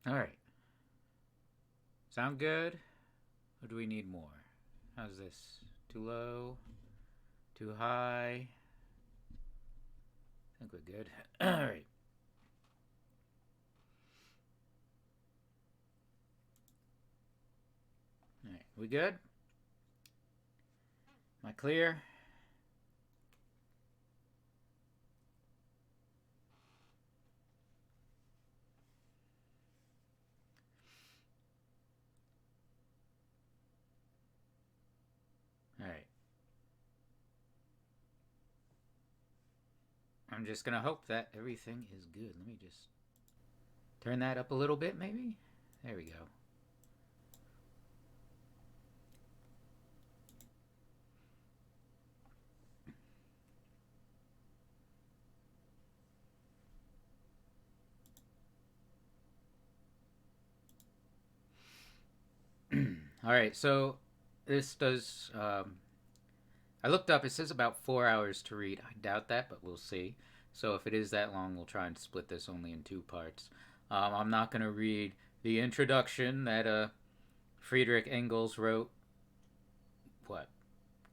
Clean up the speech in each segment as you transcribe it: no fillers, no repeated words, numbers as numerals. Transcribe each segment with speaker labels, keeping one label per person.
Speaker 1: All right. Sound good? Or do we need more? How's this? Too low? Too high? I think we're good. All right. All right. We good? Am I clear? All right. I'm just going to hope that everything is good. Let me just turn that up a little bit, maybe? There we go. All right, so this does. I looked up. It says about 4 hours to read. I doubt that, but we'll see. So if it is that long, we'll try and split this only in two parts. I'm not going to read the introduction that Friedrich Engels wrote. What,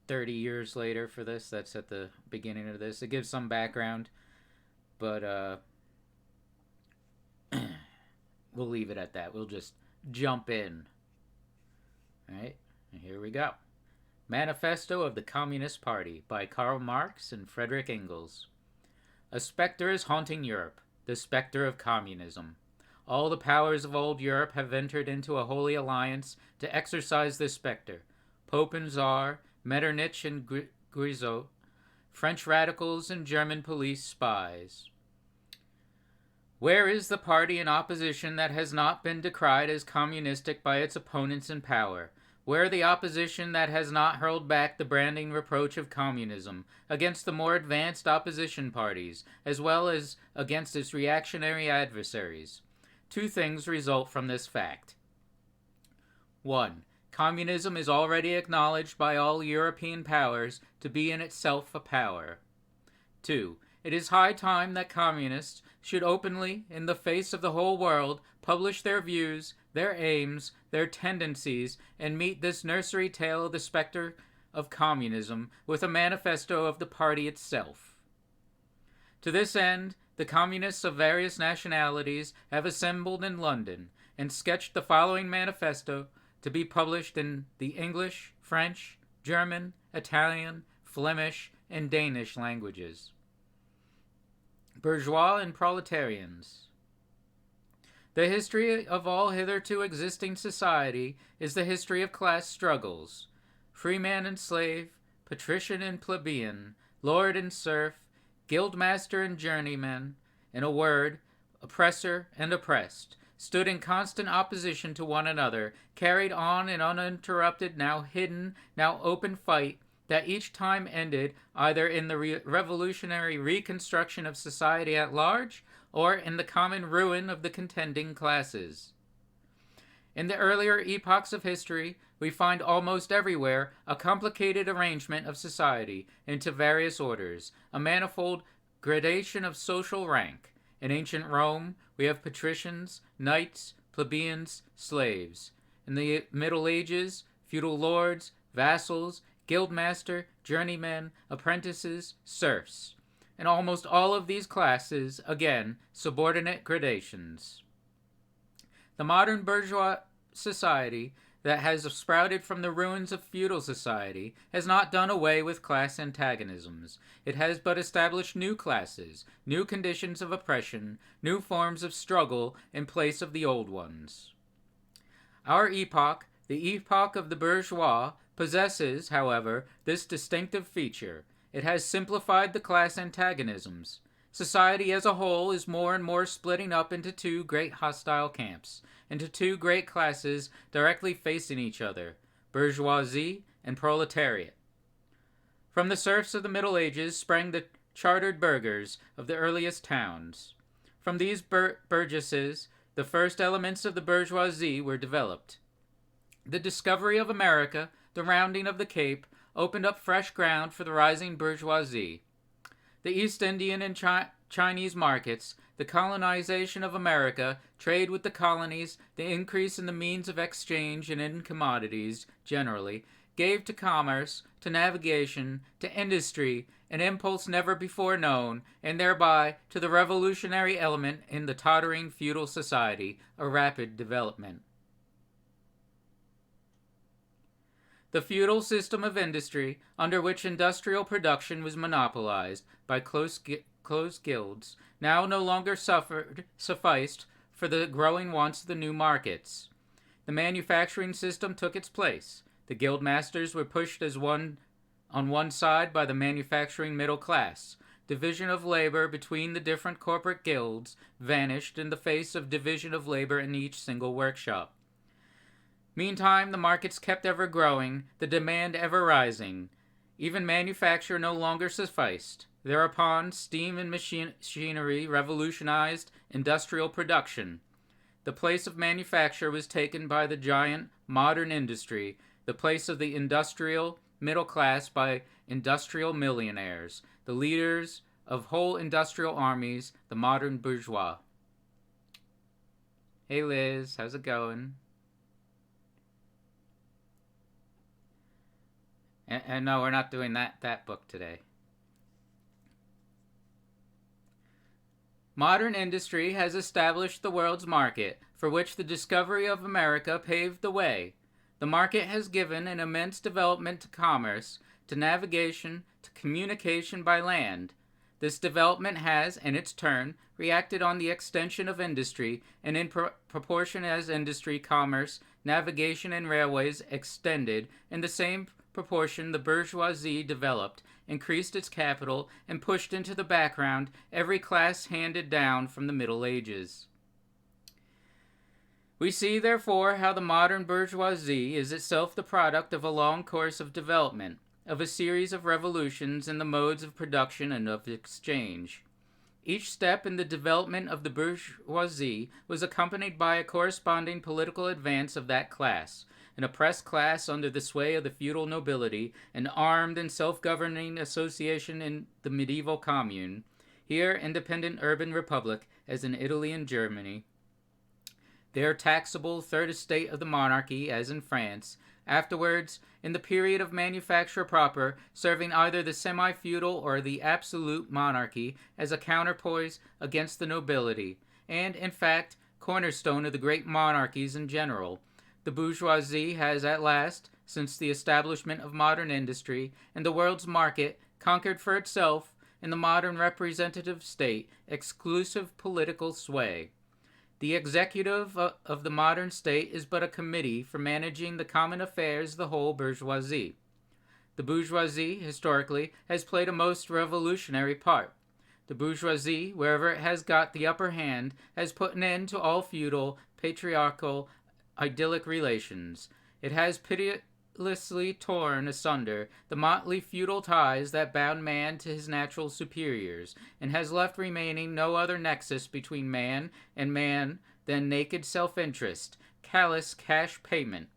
Speaker 1: 30 years later for this? That's at the beginning of this. It gives some background, but we'll leave it at that. We'll just jump in. All right, and here we go. Manifesto of the Communist Party by Karl Marx and Friedrich Engels. A specter is haunting Europe, the specter of communism. All the powers of old Europe have entered into a holy alliance to exorcise this specter. Pope and Tsar, Metternich and Guizot, French radicals and German police spies. Where is the party in opposition that has not been decried as communistic by its opponents in power? Where the opposition that has not hurled back the branding reproach of communism against the more advanced opposition parties, as well as against its reactionary adversaries? Two things result from this fact. 1. Communism is already acknowledged by all European powers to be in itself a power. 2. It is high time that communists should openly, in the face of the whole world, publish their views, their aims, their tendencies, and meet this nursery tale of the specter of communism with a manifesto of the party itself. To this end, the communists of various nationalities have assembled in London and sketched the following manifesto to be published in the English, French, German, Italian, Flemish, and Danish languages. Bourgeois and proletarians. The history of all hitherto existing society is the history of class struggles. Freeman and slave, patrician and plebeian, lord and serf, guildmaster and journeyman, in a word, oppressor and oppressed, stood in constant opposition to one another, carried on an uninterrupted, now hidden, now open fight, that each time ended either in the revolutionary reconstruction of society at large or in the common ruin of the contending classes. In the earlier epochs of history, we find almost everywhere a complicated arrangement of society into various orders, a manifold gradation of social rank. In ancient Rome, we have patricians, knights, plebeians, slaves. In the Middle Ages, feudal lords, vassals, guildmaster, journeymen, apprentices, serfs. In almost all of these classes, again, subordinate gradations. The modern bourgeois society that has sprouted from the ruins of feudal society has not done away with class antagonisms. It has but established new classes, new conditions of oppression, new forms of struggle in place of the old ones. Our epoch, the epoch of the bourgeois, possesses, however, this distinctive feature. It has simplified the class antagonisms. Society as a whole is more and more splitting up into two great hostile camps, into two great classes directly facing each other, bourgeoisie and proletariat. From the serfs of the Middle Ages sprang the chartered burghers of the earliest towns. From these burgesses, the first elements of the bourgeoisie were developed. The discovery of America, the rounding of the Cape, opened up fresh ground for the rising bourgeoisie. The East Indian and Chinese markets, the colonization of America, trade with the colonies, the increase in the means of exchange and in commodities generally, gave to commerce, to navigation, to industry, an impulse never before known, and thereby to the revolutionary element in the tottering feudal society, a rapid development. The feudal system of industry, under which industrial production was monopolized by closed guilds, now no longer sufficed for the growing wants of the new markets. The manufacturing system took its place. The guild masters were pushed on one side by the manufacturing middle class. Division of labor between the different corporate guilds vanished in the face of division of labor in each single workshop. Meantime, the markets kept ever growing, the demand ever rising. Even manufacture no longer sufficed. Thereupon, steam and machinery revolutionized industrial production. The place of manufacture was taken by the giant modern industry, the place of the industrial middle class by industrial millionaires, the leaders of whole industrial armies, the modern bourgeois. Hey Liz, how's it going? And no, we're not doing that book today. Modern industry has established the world's market, for which the discovery of America paved the way. The market has given an immense development to commerce, to navigation, to communication by land. This development has, in its turn, reacted on the extension of industry, and in proportion as industry, commerce, navigation, and railways extended, in the same proportion the bourgeoisie developed, increased its capital, and pushed into the background every class handed down from the Middle Ages. We see, therefore, how the modern bourgeoisie is itself the product of a long course of development, of a series of revolutions in the modes of production and of exchange. Each step in the development of the bourgeoisie was accompanied by a corresponding political advance of that class, an oppressed class under the sway of the feudal nobility, an armed and self-governing association in the medieval commune, here independent urban republic, as in Italy and Germany, there taxable third estate of the monarchy, as in France, afterwards, in the period of manufacture proper, serving either the semi-feudal or the absolute monarchy as a counterpoise against the nobility, and, in fact, cornerstone of the great monarchies in general. The bourgeoisie has at last, since the establishment of modern industry and the world's market, conquered for itself, in the modern representative state, exclusive political sway. The executive of the modern state is but a committee for managing the common affairs of the whole bourgeoisie. The bourgeoisie, historically, has played a most revolutionary part. The bourgeoisie, wherever it has got the upper hand, has put an end to all feudal, patriarchal, idyllic relations. It has pitilessly torn asunder the motley feudal ties that bound man to his natural superiors, and has left remaining no other nexus between man and man than naked self-interest, callous cash payment.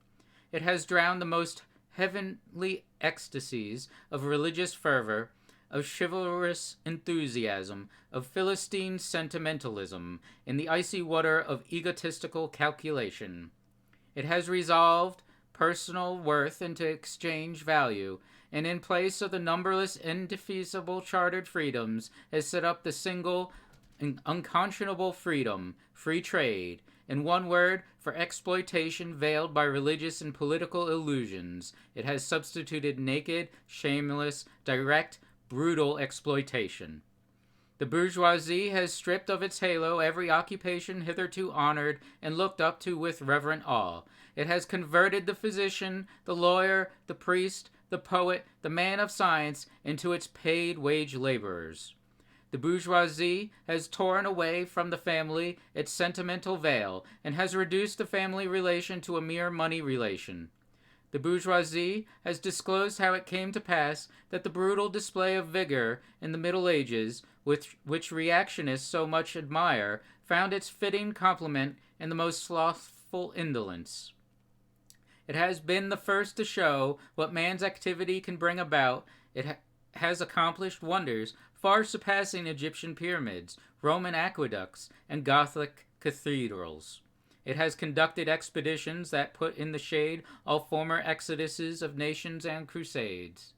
Speaker 1: It has drowned the most heavenly ecstasies of religious fervor, of chivalrous enthusiasm, of Philistine sentimentalism, in the icy water of egotistical calculation. It has resolved personal worth into exchange value, and in place of the numberless indefeasible chartered freedoms has set up the single and unconscionable freedom, free trade, in one word, for exploitation veiled by religious and political illusions. It has substituted naked, shameless, direct, brutal exploitation. The bourgeoisie has stripped of its halo every occupation hitherto honored and looked up to with reverent awe. It has converted the physician, the lawyer, the priest, the poet, the man of science into its paid wage laborers. The bourgeoisie has torn away from the family its sentimental veil and has reduced the family relation to a mere money relation. The bourgeoisie has disclosed how it came to pass that the brutal display of vigor in the Middle Ages, which reactionists so much admire, found its fitting complement in the most slothful indolence. It has been the first to show what man's activity can bring about. It has accomplished wonders far surpassing Egyptian pyramids, Roman aqueducts, and Gothic cathedrals. It has conducted expeditions that put in the shade all former exoduses of nations and crusades.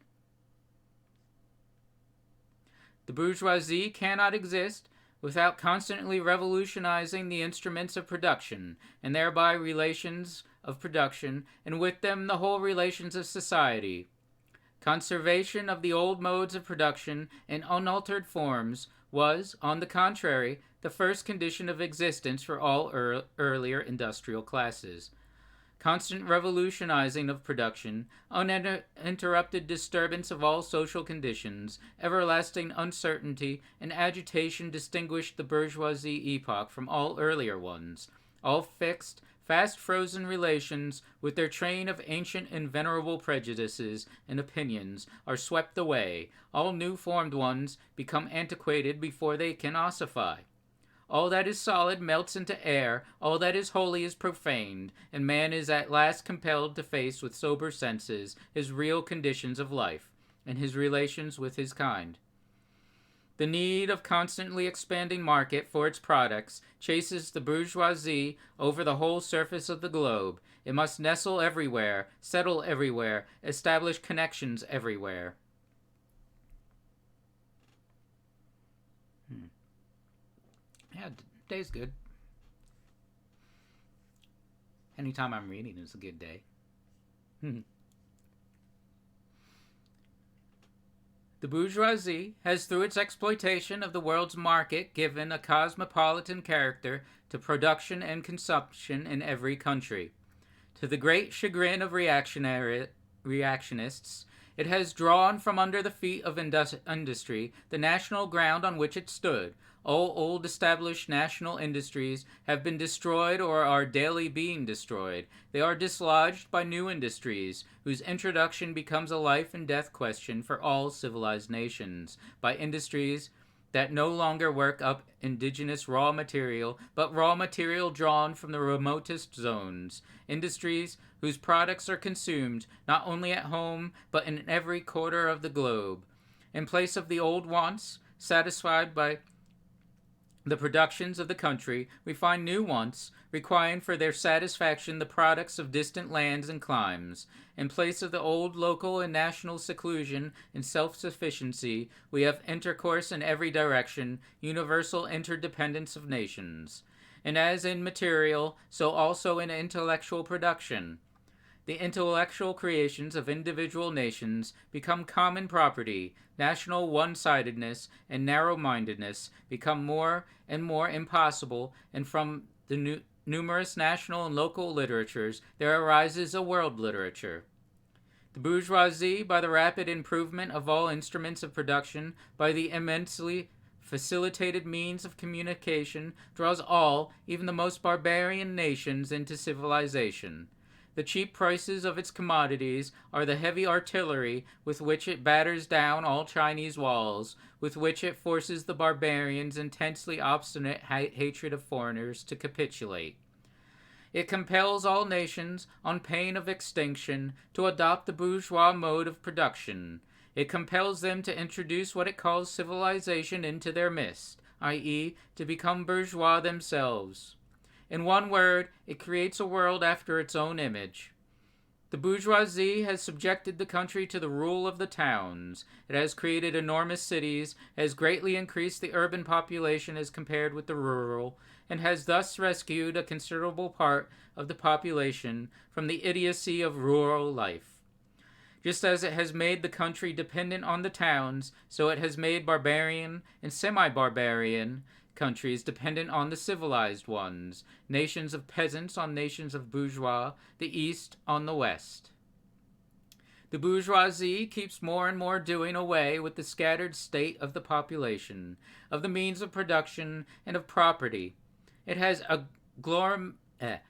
Speaker 1: The bourgeoisie cannot exist without constantly revolutionizing the instruments of production, and thereby relations of production, and with them the whole relations of society. Conservation of the old modes of production in unaltered forms was, on the contrary, the first condition of existence for all earlier industrial classes. Constant revolutionizing of production, uninterrupted disturbance of all social conditions, everlasting uncertainty and agitation distinguished the bourgeoisie epoch from all earlier ones. All fixed, fast-frozen relations, with their train of ancient and venerable prejudices and opinions, are swept away. All new-formed ones become antiquated before they can ossify. All that is solid melts into air, all that is holy is profaned, and man is at last compelled to face with sober senses his real conditions of life, and his relations with his kind. The need of constantly expanding market for its products chases the bourgeoisie over the whole surface of the globe. It must nestle everywhere, settle everywhere, establish connections everywhere. Yeah, today's good. Anytime I'm reading is a good day. The bourgeoisie has, through its exploitation of the world's market, given a cosmopolitan character to production and consumption in every country. To the great chagrin of reactionists, it has drawn from under the feet of industry the national ground on which it stood. All old established national industries have been destroyed or are daily being destroyed. They are dislodged by new industries, whose introduction becomes a life and death question for all civilized nations, by industries that no longer work up indigenous raw material, but raw material drawn from the remotest zones. Industries whose products are consumed not only at home, but in every quarter of the globe. In place of the old wants, satisfied by the productions of the country, we find new wants, requiring for their satisfaction the products of distant lands and climes. In place of the old local and national seclusion and self-sufficiency, we have intercourse in every direction, universal interdependence of nations. And as in material, so also in intellectual production. The intellectual creations of individual nations become common property. National one-sidedness and narrow-mindedness become more and more impossible, and from the numerous national and local literatures there arises a world literature. The bourgeoisie, by the rapid improvement of all instruments of production, by the immensely facilitated means of communication, draws all, even the most barbarian nations, into civilization. The cheap prices of its commodities are the heavy artillery with which it batters down all Chinese walls, with which it forces the barbarians' intensely obstinate hatred of foreigners to capitulate. It compels all nations, on pain of extinction, to adopt the bourgeois mode of production. It compels them to introduce what it calls civilization into their midst, i.e., to become bourgeois themselves. In one word, it creates a world after its own image. The bourgeoisie has subjected the country to the rule of the towns. It has created enormous cities, has greatly increased the urban population as compared with the rural, and has thus rescued a considerable part of the population from the idiocy of rural life. Just as it has made the country dependent on the towns, so it has made barbarian and semi-barbarian countries dependent on the civilized ones, nations of peasants on nations of bourgeois, the East on the West. The bourgeoisie keeps more and more doing away with the scattered state of the population, of the means of production, and of property. It has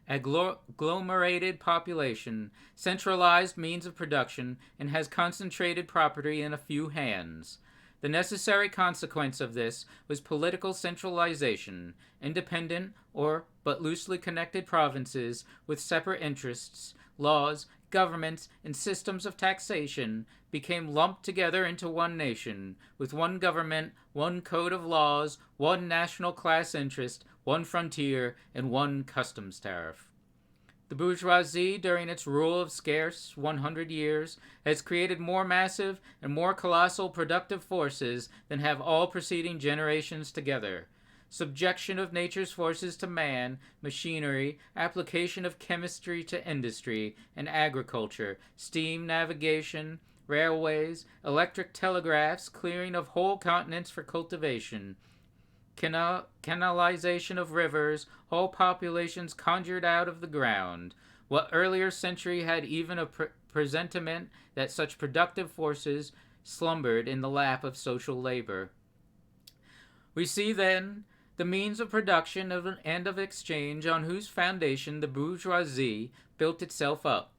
Speaker 1: agglomerated population, centralized means of production, and has concentrated property in a few hands. The necessary consequence of this was political centralization, independent or but loosely connected provinces with separate interests, laws, governments, and systems of taxation became lumped together into one nation, with one government, one code of laws, one national class interest, one frontier, and one customs tariff. The bourgeoisie, during its rule of scarce 100 years, has created more massive and more colossal productive forces than have all preceding generations together. Subjection of nature's forces to man, machinery, application of chemistry to industry and agriculture, steam navigation, railways, electric telegraphs, clearing of whole continents for cultivation, canalization of rivers, whole populations conjured out of the ground. What earlier century had even a presentiment that such productive forces slumbered in the lap of social labor? We see then the means of production and of exchange on whose foundation the bourgeoisie built itself up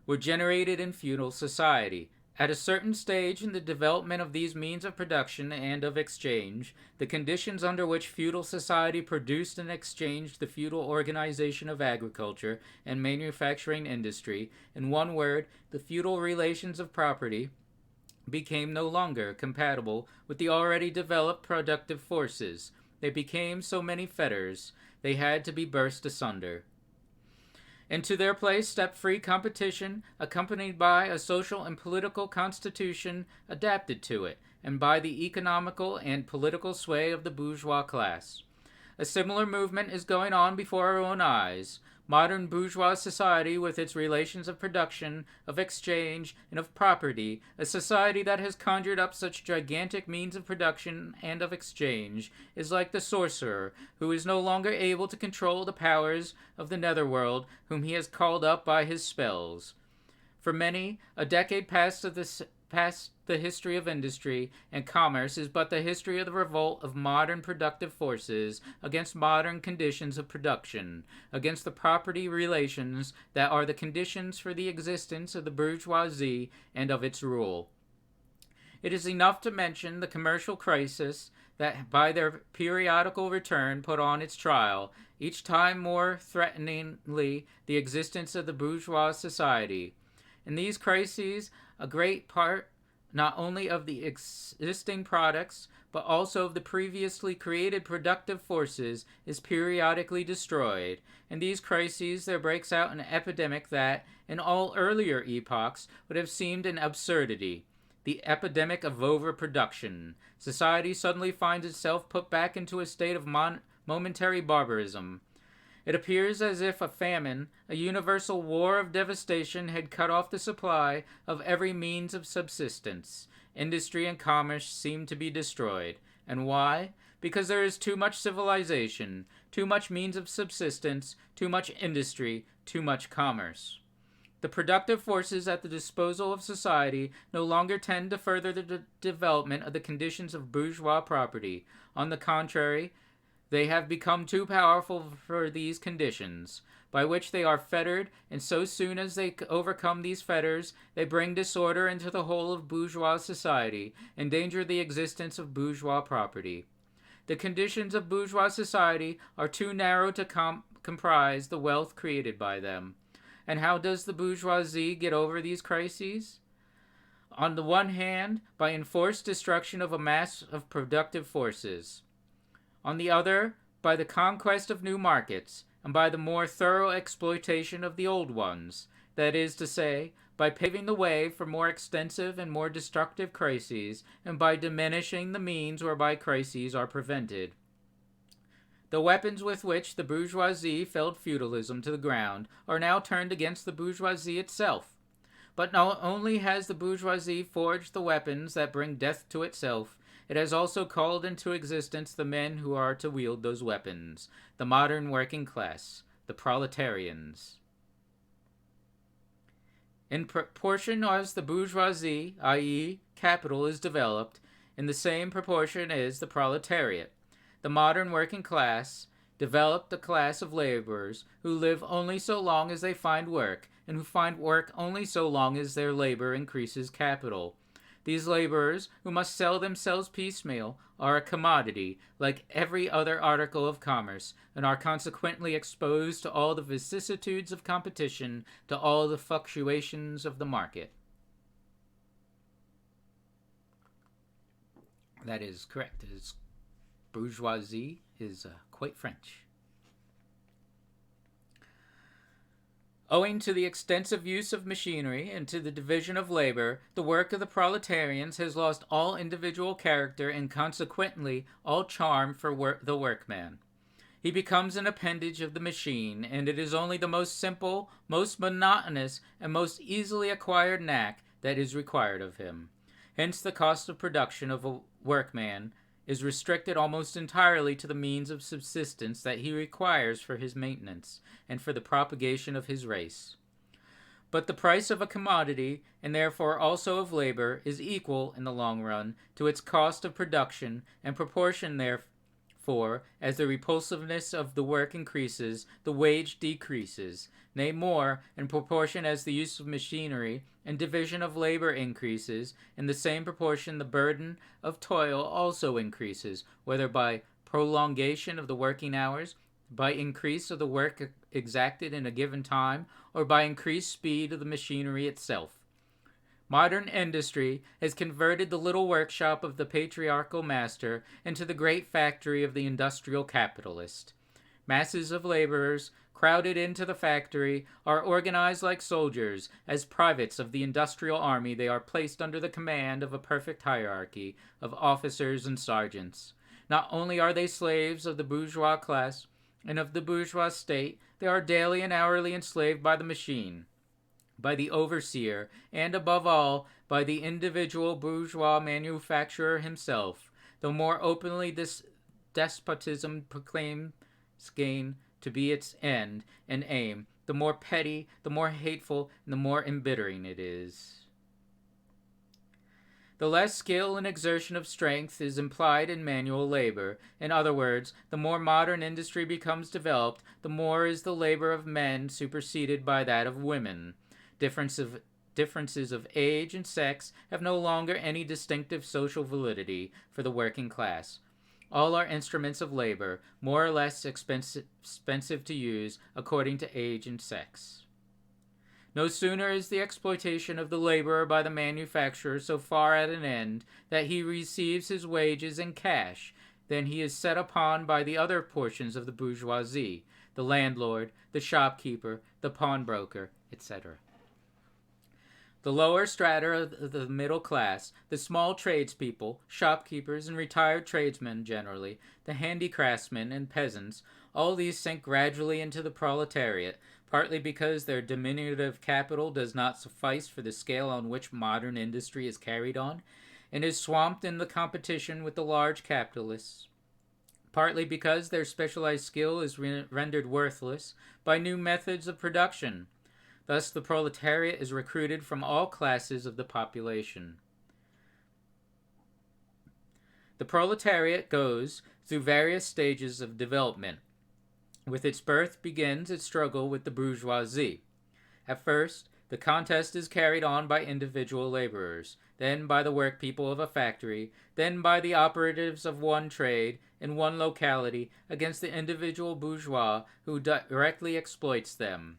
Speaker 1: were generated in feudal society. At a certain stage in the development of these means of production and of exchange, the conditions under which feudal society produced and exchanged the feudal organization of agriculture and manufacturing industry, in one word, the feudal relations of property, became no longer compatible with the already developed productive forces. They became so many fetters, they had to be burst asunder. Into their place stepped free competition, accompanied by a social and political constitution adapted to it, and by the economical and political sway of the bourgeois class. A similar movement is going on before our own eyes. Modern bourgeois society, with its relations of production, of exchange, and of property, a society that has conjured up such gigantic means of production and of exchange, is like the sorcerer, who is no longer able to control the powers of the netherworld, whom he has called up by his spells. For many, a decade past the history of industry and commerce is but the history of the revolt of modern productive forces against modern conditions of production, against the property relations that are the conditions for the existence of the bourgeoisie and of its rule. It is enough to mention the commercial crisis that by their periodical return put on its trial, each time more threateningly, the existence of the bourgeois society. In these crises, a great part not only of the existing products, but also of the previously created productive forces is periodically destroyed. In these crises there breaks out an epidemic that, in all earlier epochs, would have seemed an absurdity. The epidemic of overproduction. Society suddenly finds itself put back into a state of momentary barbarism. It appears as if a famine, a universal war of devastation, had cut off the supply of every means of subsistence. Industry and commerce seem to be destroyed. And why? Because there is too much civilization, too much means of subsistence, too much industry, too much commerce. The productive forces at the disposal of society no longer tend to further the development of the conditions of bourgeois property. On the contrary, they have become too powerful for these conditions, by which they are fettered, and so soon as they overcome these fetters, they bring disorder into the whole of bourgeois society, endanger the existence of bourgeois property. The conditions of bourgeois society are too narrow to comprise the wealth created by them. And how does the bourgeoisie get over these crises? On the one hand, by enforced destruction of a mass of productive forces. On the other, by the conquest of new markets, and by the more thorough exploitation of the old ones, that is to say, by paving the way for more extensive and more destructive crises, and by diminishing the means whereby crises are prevented. The weapons with which the bourgeoisie felled feudalism to the ground are now turned against the bourgeoisie itself. But not only has the bourgeoisie forged the weapons that bring death to itself, it has also called into existence the men who are to wield those weapons, the modern working class, the proletarians. In proportion as the bourgeoisie, i.e., capital, is developed, in the same proportion is the proletariat. The modern working class developed a class of laborers who live only so long as they find work, and who find work only so long as their labor increases capital. These laborers, who must sell themselves piecemeal, are a commodity, like every other article of commerce, and are consequently exposed to all the vicissitudes of competition, to all the fluctuations of the market. That is correct. It is bourgeoisie is quite French. Owing to the extensive use of machinery and to the division of labor, the work of the proletarians has lost all individual character and consequently all charm for the workman. He becomes an appendage of the machine, and it is only the most simple, most monotonous, and most easily acquired knack that is required of him. Hence the cost of production of a workman is restricted almost entirely to the means of subsistence that he requires for his maintenance and for the propagation of his race. But the price of a commodity, and therefore also of labor, is equal, in the long run, to its cost of production, and proportion therefore, as the repulsiveness of the work increases, the wage decreases. Nay, more, in proportion as the use of machinery and division of labor increases, in the same proportion the burden of toil also increases, whether by prolongation of the working hours, by increase of the work exacted in a given time, or by increased speed of the machinery itself. Modern industry has converted the little workshop of the patriarchal master into the great factory of the industrial capitalist. Masses of laborers, crowded into the factory, are organized like soldiers. As privates of the industrial army, they are placed under the command of a perfect hierarchy of officers and sergeants. Not only are they slaves of the bourgeois class and of the bourgeois state, they are daily and hourly enslaved by the machine, by the overseer, and above all, by the individual bourgeois manufacturer himself. The more openly this despotism proclaims gain to be its end and aim, the more petty, the more hateful, and the more embittering it is. The less skill and exertion of strength is implied in manual labor. In other words, the more modern industry becomes developed, the more is the labor of men superseded by that of women. Differences of age and sex have no longer any distinctive social validity for the working class. All are instruments of labor, more or less expensive to use according to age and sex. No sooner is the exploitation of the laborer by the manufacturer so far at an end that he receives his wages in cash than he is set upon by the other portions of the bourgeoisie, the landlord, the shopkeeper, the pawnbroker, etc. The lower strata of the middle class, the small tradespeople, shopkeepers, and retired tradesmen generally, the handicraftsmen and peasants, all these sink gradually into the proletariat, partly because their diminutive capital does not suffice for the scale on which modern industry is carried on, and is swamped in the competition with the large capitalists, partly because their specialized skill is rendered worthless by new methods of production. Thus, the proletariat is recruited from all classes of the population. The proletariat goes through various stages of development. With its birth begins its struggle with the bourgeoisie. At first, the contest is carried on by individual laborers, then by the workpeople of a factory, then by the operatives of one trade in one locality against the individual bourgeois who directly exploits them.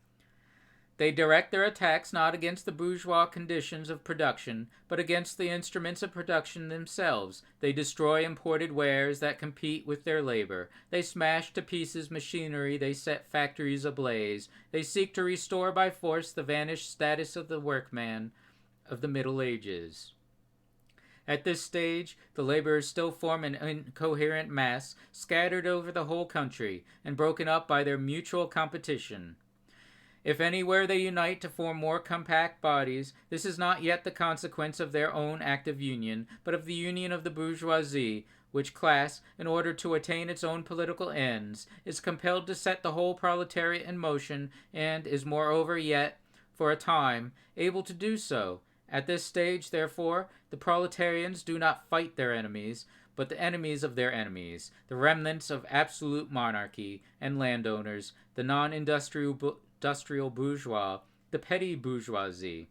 Speaker 1: They direct their attacks not against the bourgeois conditions of production, but against the instruments of production themselves. They destroy imported wares that compete with their labor. They smash to pieces machinery. They set factories ablaze. They seek to restore by force the vanished status of the workman of the Middle Ages. At this stage, the laborers still form an incoherent mass, scattered over the whole country, and broken up by their mutual competition. If anywhere they unite to form more compact bodies, this is not yet the consequence of their own active union, but of the union of the bourgeoisie, which class, in order to attain its own political ends, is compelled to set the whole proletariat in motion, and is moreover yet, for a time, able to do so. At this stage, therefore, the proletarians do not fight their enemies, but the enemies of their enemies, the remnants of absolute monarchy and landowners, the non-industrial bourgeois, the petty bourgeoisie.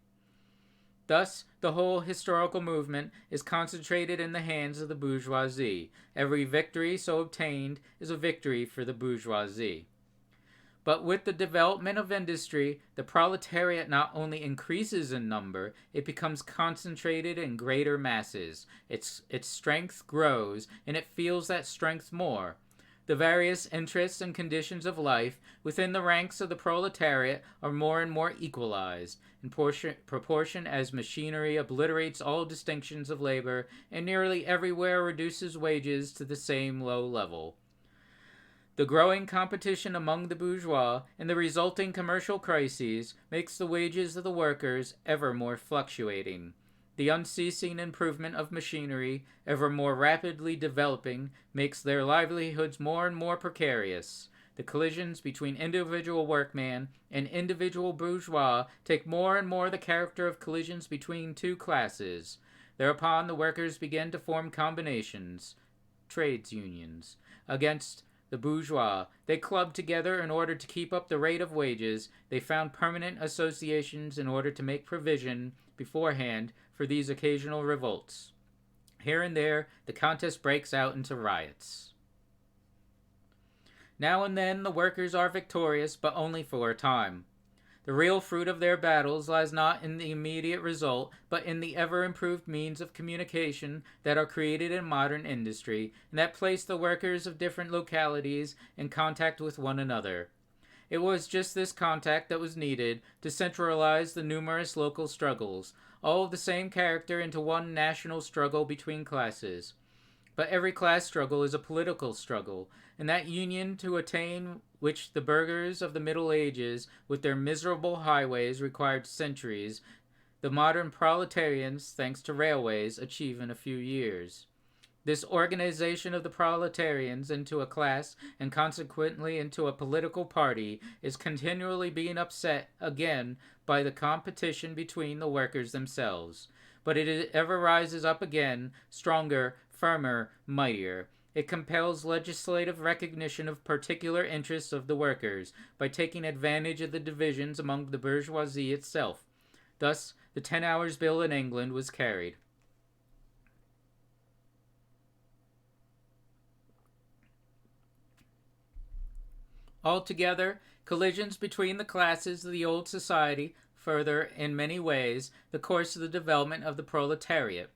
Speaker 1: Thus, the whole historical movement is concentrated in the hands of the bourgeoisie. Every victory so obtained is a victory for the bourgeoisie. But with the development of industry, the proletariat not only increases in number, it becomes concentrated in greater masses. Its strength grows, and it feels that strength more. The various interests and conditions of life within the ranks of the proletariat are more and more equalized, in proportion as machinery obliterates all distinctions of labor and nearly everywhere reduces wages to the same low level. The growing competition among the bourgeois and the resulting commercial crises makes the wages of the workers ever more fluctuating. The unceasing improvement of machinery, ever more rapidly developing, makes their livelihoods more and more precarious. The collisions between individual workman and individual bourgeois take more and more the character of collisions between two classes. Thereupon the workers begin to form combinations, trades unions, against the bourgeois. They clubbed together in order to keep up the rate of wages. They found permanent associations in order to make provision beforehand for these occasional revolts. Here and there, the contest breaks out into riots. Now and then, the workers are victorious, but only for a time. The real fruit of their battles lies not in the immediate result, but in the ever-improved means of communication that are created in modern industry, and that place the workers of different localities in contact with one another. It was just this contact that was needed to centralize the numerous local struggles, all of the same character, into one national struggle between classes. But every class struggle is a political struggle, and that union to attain which the burghers of the Middle Ages, with their miserable highways, required centuries, the modern proletarians, thanks to railways, achieve in a few years. This organization of the proletarians into a class, and consequently into a political party, is continually being upset again by the competition between the workers themselves. But it ever rises up again, stronger, firmer, mightier. It compels legislative recognition of particular interests of the workers by taking advantage of the divisions among the bourgeoisie itself. Thus, the 10 Hours Bill in England was carried. Altogether, collisions between the classes of the old society further, in many ways, the course of the development of the proletariat.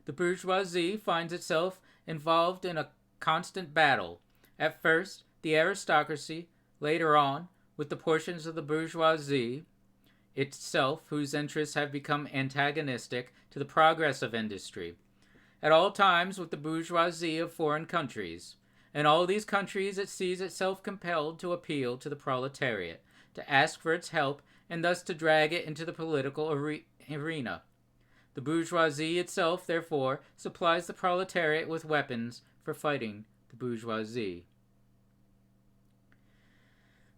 Speaker 1: The bourgeoisie finds itself involved in a constant battle. At first, the aristocracy, later on, with the portions of the bourgeoisie itself whose interests have become antagonistic to the progress of industry. At all times with the bourgeoisie of foreign countries. In all these countries it sees itself compelled to appeal to the proletariat, to ask for its help, and thus to drag it into the political arena. The bourgeoisie itself, therefore, supplies the proletariat with weapons for fighting the bourgeoisie.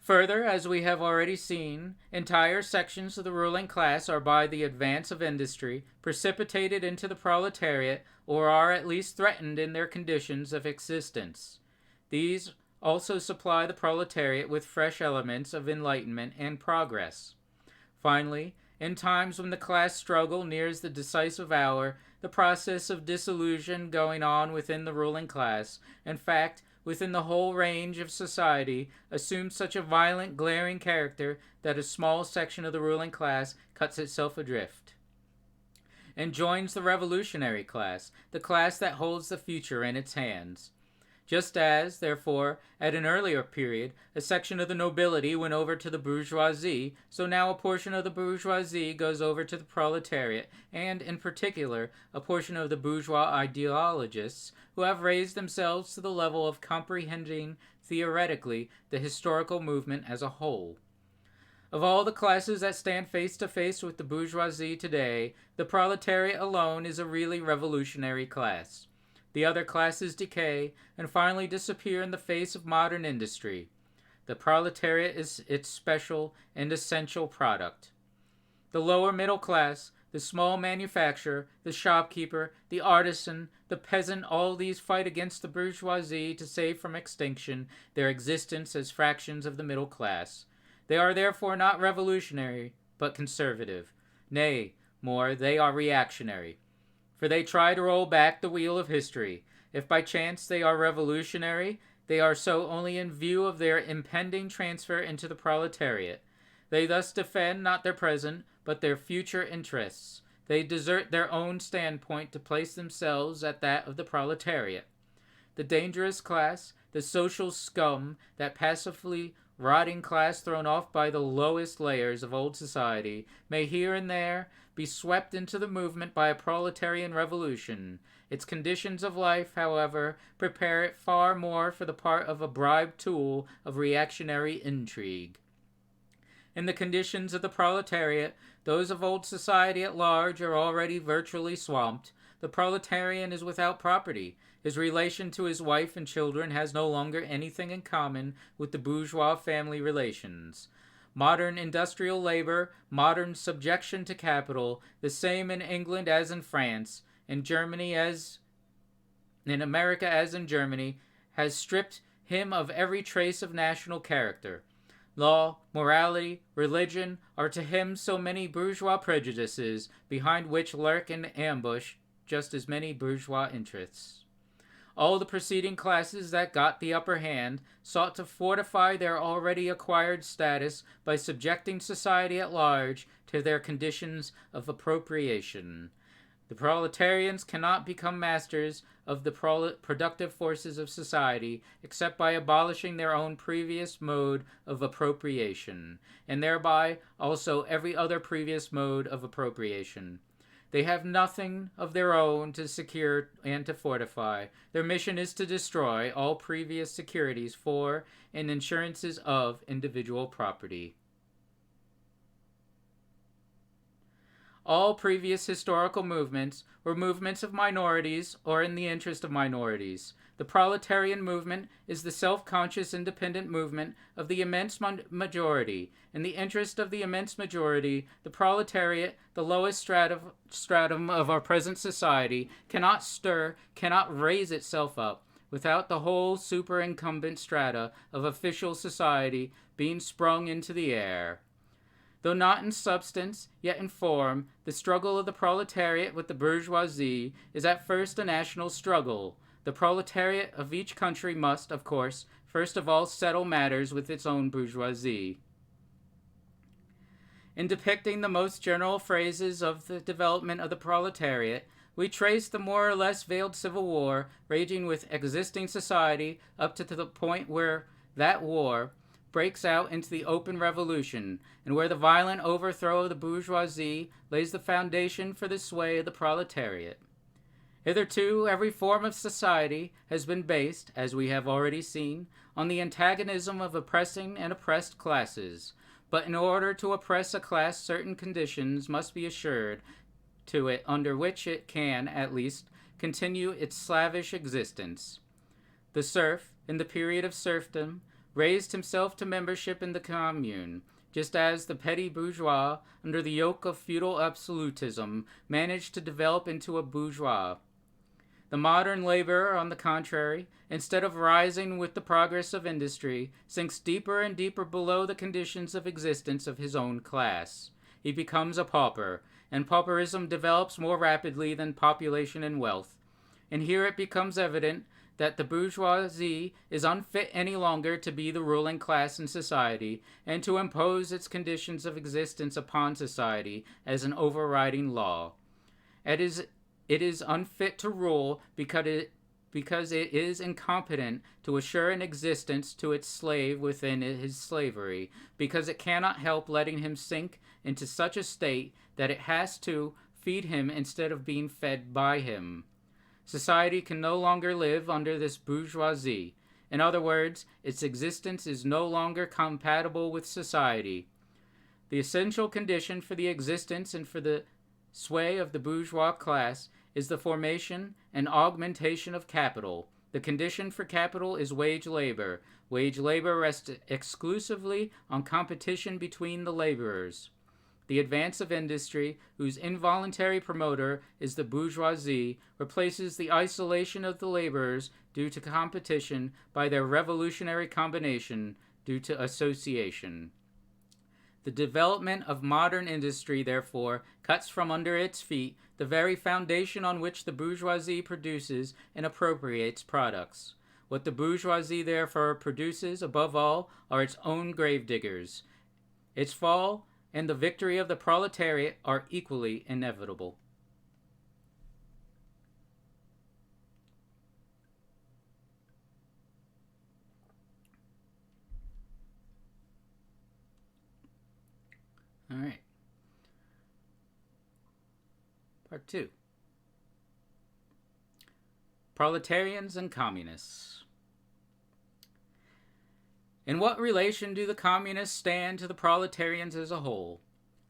Speaker 1: Further, as we have already seen, entire sections of the ruling class are by the advance of industry precipitated into the proletariat, or are at least threatened in their conditions of existence. These also supply the proletariat with fresh elements of enlightenment and progress. Finally, in times when the class struggle nears the decisive hour, the process of dissolution going on within the ruling class, in fact, within the whole range of society, assumes such a violent, glaring character that a small section of the ruling class cuts itself adrift and joins the revolutionary class, the class that holds the future in its hands. Just as, therefore, at an earlier period, a section of the nobility went over to the bourgeoisie, so now a portion of the bourgeoisie goes over to the proletariat, and, in particular, a portion of the bourgeois ideologists who have raised themselves to the level of comprehending, theoretically, the historical movement as a whole. Of all the classes that stand face to face with the bourgeoisie today, the proletariat alone is a really revolutionary class. The other classes decay and finally disappear in the face of modern industry. The proletariat is its special and essential product. The lower middle class, the small manufacturer, the shopkeeper, the artisan, the peasant, all these fight against the bourgeoisie to save from extinction their existence as fractions of the middle class. They are therefore not revolutionary, but conservative. Nay, more, they are reactionary. For they try to roll back the wheel of history. If by chance they are revolutionary, they are so only in view of their impending transfer into the proletariat. They thus defend not their present, but their future interests. They desert their own standpoint to place themselves at that of the proletariat. The dangerous class, the social scum, that passively rotting class thrown off by the lowest layers of old society, may here and there be swept into the movement by a proletarian revolution. Its conditions of life, however, prepare it far more for the part of a bribed tool of reactionary intrigue. In the conditions of the proletariat, those of old society at large are already virtually swamped. The proletarian is without property. His relation to his wife and children has no longer anything in common with the bourgeois family relations. Modern industrial labor, modern subjection to capital, the same in England as in France, in Germany as in America as in Germany, has stripped him of every trace of national character. Law, morality, religion are to him so many bourgeois prejudices, behind which lurk in ambush just as many bourgeois interests. All the preceding classes that got the upper hand sought to fortify their already acquired status by subjecting society at large to their conditions of appropriation. The proletarians cannot become masters of the productive forces of society except by abolishing their own previous mode of appropriation, and thereby also every other previous mode of appropriation. They have nothing of their own to secure and to fortify. Their mission is to destroy all previous securities for and insurances of individual property. All previous historical movements were movements of minorities or in the interest of minorities. The proletarian movement is the self-conscious independent movement of the immense majority. In the interest of the immense majority, the proletariat, the lowest stratum of our present society, cannot stir, cannot raise itself up without the whole superincumbent strata of official society being sprung into the air. Though not in substance, yet in form, the struggle of the proletariat with the bourgeoisie is at first a national struggle. The proletariat of each country must, of course, first of all settle matters with its own bourgeoisie. In depicting the most general phases of the development of the proletariat, we trace the more or less veiled civil war raging with existing society up to the point where that war breaks out into the open revolution, and where the violent overthrow of the bourgeoisie lays the foundation for the sway of the proletariat. Hitherto, every form of society has been based, as we have already seen, on the antagonism of oppressing and oppressed classes. But in order to oppress a class, certain conditions must be assured to it under which it can, at least, continue its slavish existence. The serf, in the period of serfdom, raised himself to membership in the commune, just as the petty bourgeois, under the yoke of feudal absolutism, managed to develop into a bourgeois. The modern laborer, on the contrary, instead of rising with the progress of industry, sinks deeper and deeper below the conditions of existence of his own class. He becomes a pauper, and pauperism develops more rapidly than population and wealth. And here it becomes evident that the bourgeoisie is unfit any longer to be the ruling class in society and to impose its conditions of existence upon society as an overriding law. It is unfit to rule because it is incompetent to assure an existence to its slave within his slavery, because it cannot help letting him sink into such a state that it has to feed him instead of being fed by him. Society can no longer live under this bourgeoisie. In other words, its existence is no longer compatible with society. The essential condition for the existence and for the sway of the bourgeois class is the formation and augmentation of capital. The condition for capital is wage labor. Wage labor rests exclusively on competition between the laborers. The advance of industry, whose involuntary promoter is the bourgeoisie, replaces the isolation of the laborers due to competition by their revolutionary combination due to association. The development of modern industry, therefore, cuts from under its feet the very foundation on which the bourgeoisie produces and appropriates products. What the bourgeoisie therefore produces, above all, are its own gravediggers. Its fall and the victory of the proletariat are equally inevitable. All right. Part 2. Proletarians and Communists. In what relation do the Communists stand to the proletarians as a whole?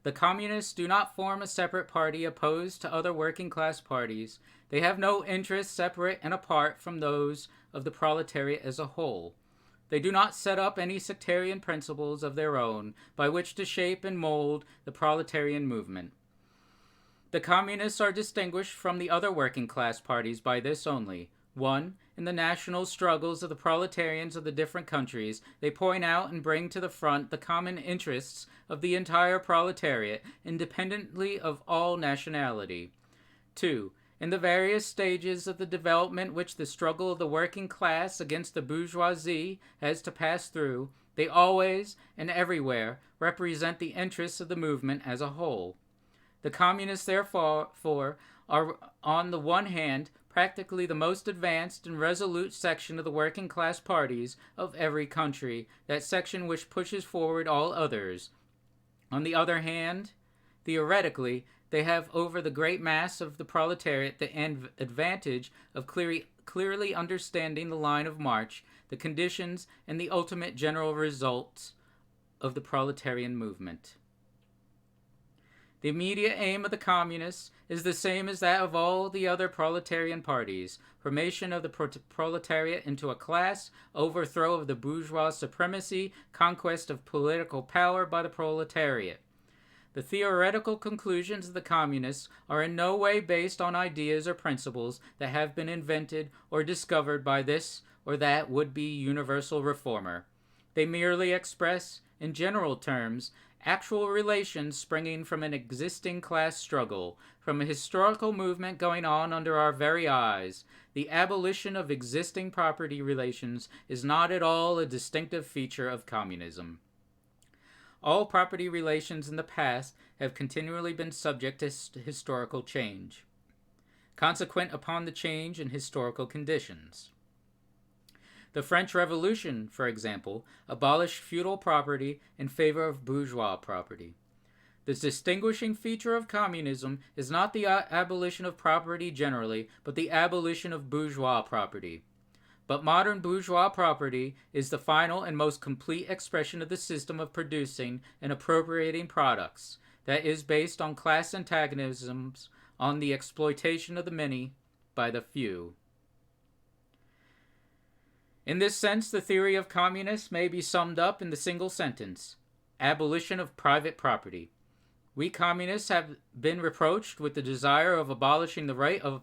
Speaker 1: The Communists do not form a separate party opposed to other working class parties. They have no interests separate and apart from those of the proletariat as a whole. They do not set up any sectarian principles of their own by which to shape and mold the proletarian movement. The Communists are distinguished from the other working class parties by this only. 1. In the national struggles of the proletarians of the different countries, they point out and bring to the front the common interests of the entire proletariat, independently of all nationality. 2. In the various stages of the development which the struggle of the working class against the bourgeoisie has to pass through, they always and everywhere represent the interests of the movement as a whole. The Communists, therefore, are, on the one hand, practically the most advanced and resolute section of the working class parties of every country, that section which pushes forward all others. On the other hand, theoretically, they have over the great mass of the proletariat the advantage of clearly understanding the line of march, the conditions, and the ultimate general results of the proletarian movement. The immediate aim of the Communists is the same as that of all the other proletarian parties: formation of the proletariat into a class, overthrow of the bourgeois supremacy, conquest of political power by the proletariat. The theoretical conclusions of the Communists are in no way based on ideas or principles that have been invented or discovered by this or that would-be universal reformer. They merely express, in general terms, actual relations springing from an existing class struggle, from a historical movement going on under our very eyes. The abolition of existing property relations is not at all a distinctive feature of communism. All property relations in the past have continually been subject to historical change, consequent upon the change in historical conditions. The French Revolution, for example, abolished feudal property in favor of bourgeois property. The distinguishing feature of communism is not the abolition of property generally, but the abolition of bourgeois property. But modern bourgeois property is the final and most complete expression of the system of producing and appropriating products that is based on class antagonisms, on the exploitation of the many by the few. In this sense, the theory of communists may be summed up in the single sentence: abolition of private property. We communists have been reproached with the desire of abolishing the right of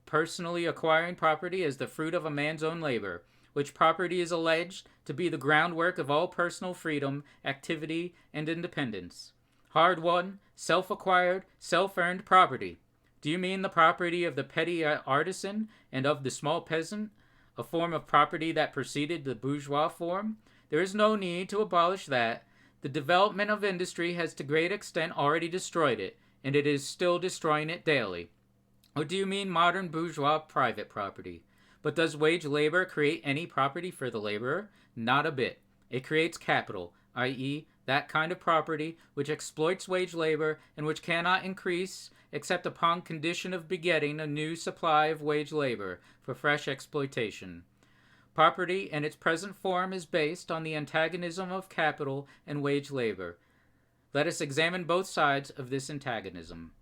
Speaker 1: personally acquiring property as the fruit of a man's own labor, which property is alleged to be the groundwork of all personal freedom, activity, and independence. Hard-won, self-acquired, self-earned property. Do you mean the property of the petty artisan and of the small peasant, a form of property that preceded the bourgeois form? There is no need to abolish that. The development of industry has to great extent already destroyed it, and it is still destroying it daily. Or do you mean modern bourgeois private property? But does wage labor create any property for the laborer? Not a bit. It creates capital, i.e., that kind of property which exploits wage labor and which cannot increase except upon condition of begetting a new supply of wage labor for fresh exploitation. Property in its present form is based on the antagonism of capital and wage labor. Let us examine both sides of this antagonism.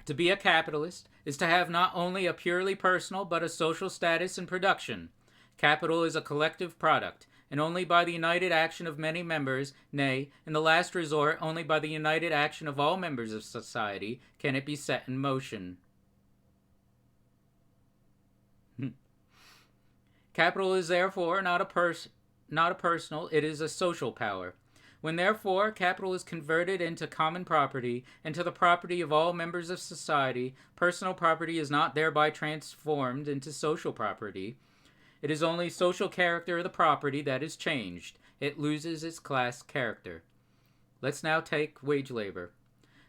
Speaker 1: To be a capitalist is to have not only a purely personal but a social status in production. Capital is a collective product, and only by the united action of many members, nay, in the last resort, only by the united action of all members of society, can it be set in motion. Capital is therefore not a personal, it is a social power. When therefore capital is converted into common property and to the property of all members of society, personal property is not thereby transformed into social property. It is only social character of the property that is changed. It loses its class character. Let's now take wage labor.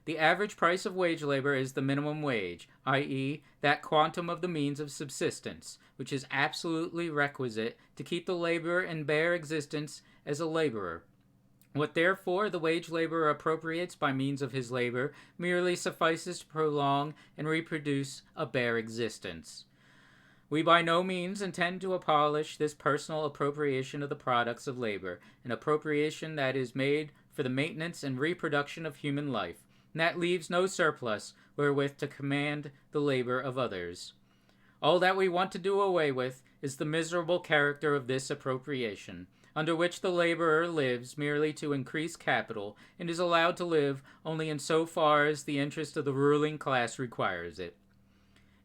Speaker 1: The average price of wage labor is the minimum wage, i.e., that quantum of the means of subsistence, which is absolutely requisite to keep the laborer in bare existence as a laborer. What therefore the wage laborer appropriates by means of his labor merely suffices to prolong and reproduce a bare existence. We by no means intend to abolish this personal appropriation of the products of labor, an appropriation that is made for the maintenance and reproduction of human life, and that leaves no surplus wherewith to command the labor of others. All that we want to do away with is the miserable character of this appropriation, under which the laborer lives merely to increase capital, and is allowed to live only in so far as the interest of the ruling class requires it.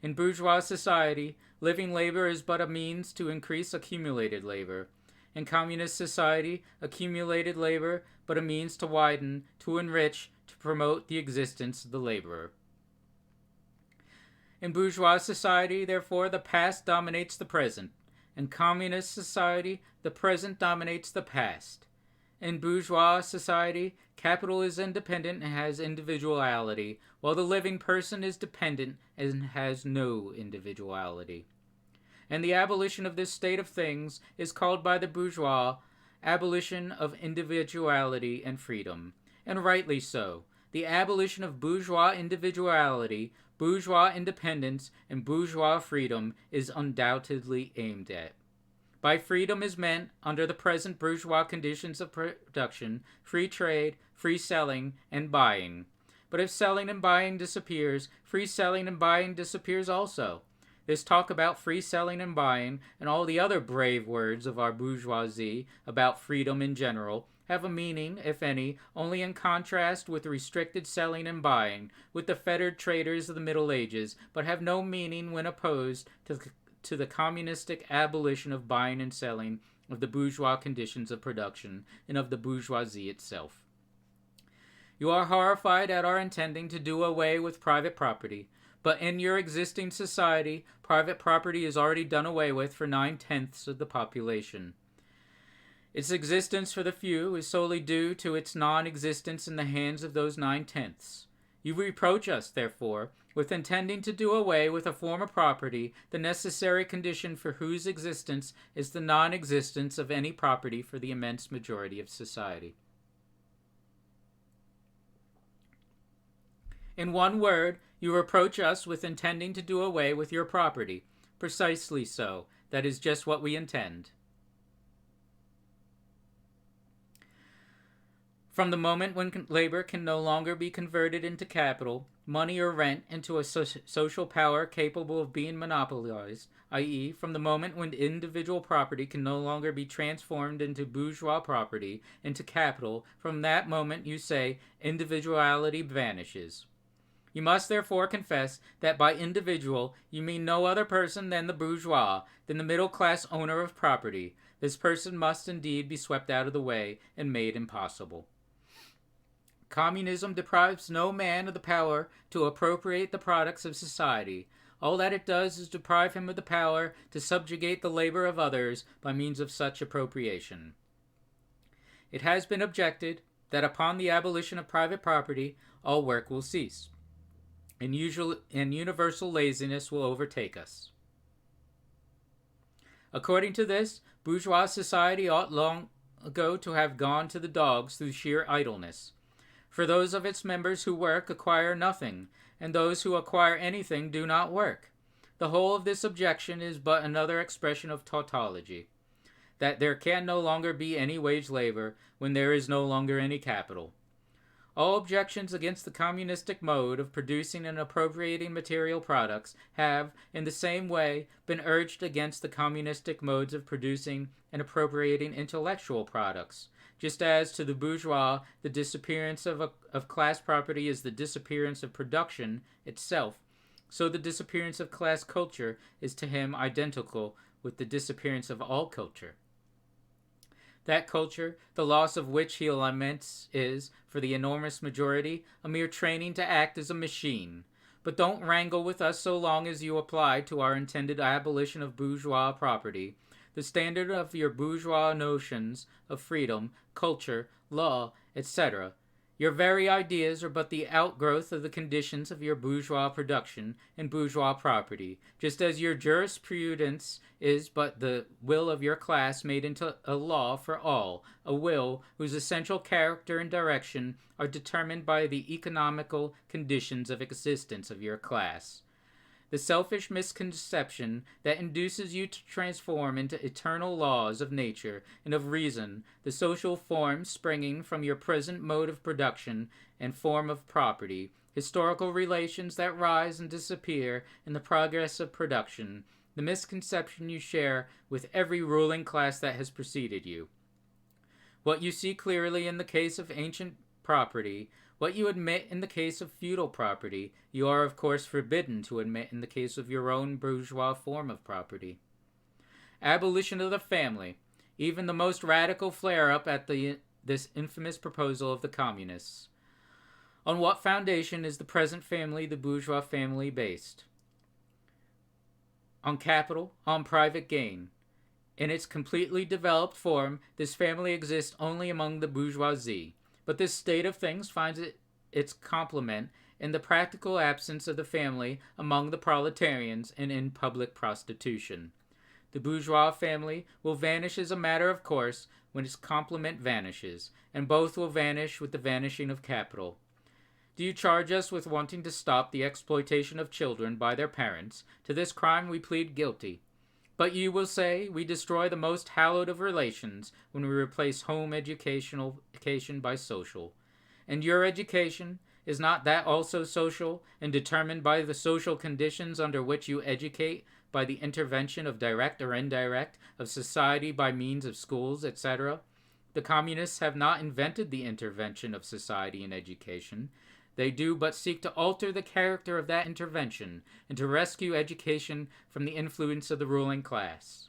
Speaker 1: In bourgeois society, living labor is but a means to increase accumulated labor. In communist society, accumulated labor but a means to widen, to enrich, to promote the existence of the laborer. In bourgeois society, therefore, the past dominates the present. In communist society, the present dominates the past. In bourgeois society, capital is independent and has individuality, while the living person is dependent and has no individuality. And the abolition of this state of things is called by the bourgeois abolition of individuality and freedom. And rightly so. The abolition of bourgeois individuality, bourgeois independence, and bourgeois freedom is undoubtedly aimed at. By freedom is meant, under the present bourgeois conditions of production, free trade, free selling, and buying. But if selling and buying disappears, free selling and buying disappears also. This talk about free selling and buying, and all the other brave words of our bourgeoisie about freedom in general, have a meaning, if any, only in contrast with restricted selling and buying, with the fettered traders of the Middle Ages, but have no meaning when opposed to the communistic abolition of buying and selling, of the bourgeois conditions of production, and of the bourgeoisie itself. You are horrified at our intending to do away with private property, but in your existing society, private property is already done away with for 9/10 of the population. Its existence for the few is solely due to its non-existence in the hands of those 9/10. You reproach us, therefore, with intending to do away with a form of property, the necessary condition for whose existence is the non-existence of any property for the immense majority of society. In one word, you reproach us with intending to do away with your property. Precisely so. That is just what we intend. From the moment when labor can no longer be converted into capital, money or rent into a social power capable of being monopolized, i.e., from the moment when individual property can no longer be transformed into bourgeois property, into capital, from that moment, you say, individuality vanishes. You must therefore confess that by individual you mean no other person than the bourgeois, than the middle-class owner of property. This person must indeed be swept out of the way and made impossible. Communism deprives no man of the power to appropriate the products of society. All that it does is deprive him of the power to subjugate the labor of others by means of such appropriation. It has been objected that upon the abolition of private property, all work will cease, and universal laziness will overtake us. According to this, bourgeois society ought long ago to have gone to the dogs through sheer idleness. For those of its members who work acquire nothing, and those who acquire anything do not work. The whole of this objection is but another expression of tautology, that there can no longer be any wage labor when there is no longer any capital. All objections against the communistic mode of producing and appropriating material products have, in the same way, been urged against the communistic modes of producing and appropriating intellectual products. Just as to the bourgeois the disappearance of class property is the disappearance of production itself, so the disappearance of class culture is to him identical with the disappearance of all culture. That culture, the loss of which he laments, is, for the enormous majority, a mere training to act as a machine. But don't wrangle with us so long as you apply to our intended abolition of bourgeois property the standard of your bourgeois notions of freedom, culture, law, etc. Your very ideas are but the outgrowth of the conditions of your bourgeois production and bourgeois property, just as your jurisprudence is but the will of your class made into a law for all, a will whose essential character and direction are determined by the economical conditions of existence of your class. The selfish misconception that induces you to transform into eternal laws of nature and of reason the social forms springing from your present mode of production and form of property, historical relations that rise and disappear in the progress of production, the misconception you share with every ruling class that has preceded you. What you see clearly in the case of ancient property, what you admit in the case of feudal property, you are of course forbidden to admit in the case of your own bourgeois form of property. Abolition of the family, even the most radical flare-up at this infamous proposal of the communists. On what foundation is the present family, the bourgeois family, based? On capital, on private gain. In its completely developed form, this family exists only among the bourgeoisie. But this state of things finds its complement in the practical absence of the family among the proletarians and in public prostitution. The bourgeois family will vanish as a matter of course when its complement vanishes, and both will vanish with the vanishing of capital. Do you charge us with wanting to stop the exploitation of children by their parents? To this crime we plead guilty. But you will say we destroy the most hallowed of relations when we replace home education by social. And your education, is not that also social and determined by the social conditions under which you educate, by the intervention of direct or indirect of society by means of schools, etc.? The communists have not invented the intervention of society in education. They do but seek to alter the character of that intervention and to rescue education from the influence of the ruling class.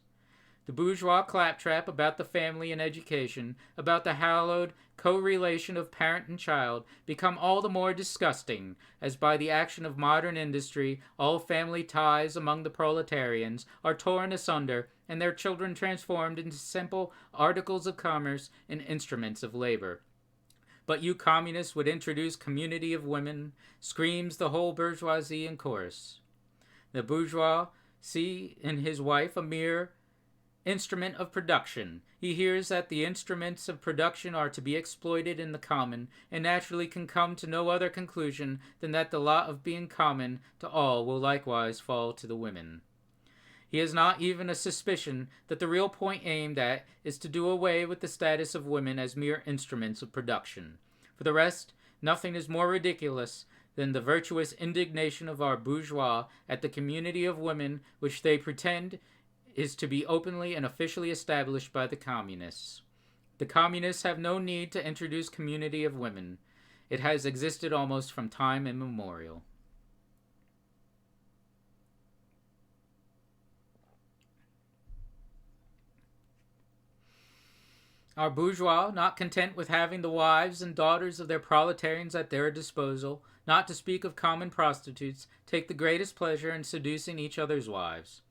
Speaker 1: The bourgeois claptrap about the family and education, about the hallowed co-relation of parent and child, become all the more disgusting, as by the action of modern industry all family ties among the proletarians are torn asunder and their children transformed into simple articles of commerce and instruments of labor. But you communists would introduce community of women, screams the whole bourgeoisie in chorus. The bourgeois see in his wife a mere instrument of production. He hears that the instruments of production are to be exploited in the common, and naturally can come to no other conclusion than that the lot of being common to all will likewise fall to the women. He has not even a suspicion that the real point aimed at is to do away with the status of women as mere instruments of production. For the rest, nothing is more ridiculous than the virtuous indignation of our bourgeois at the community of women which they pretend is to be openly and officially established by the communists. The communists have no need to introduce community of women. It has existed almost from time immemorial. Our bourgeois, not content with having the wives and daughters of their proletarians at their disposal, not to speak of common prostitutes, take the greatest pleasure in seducing each other's wives.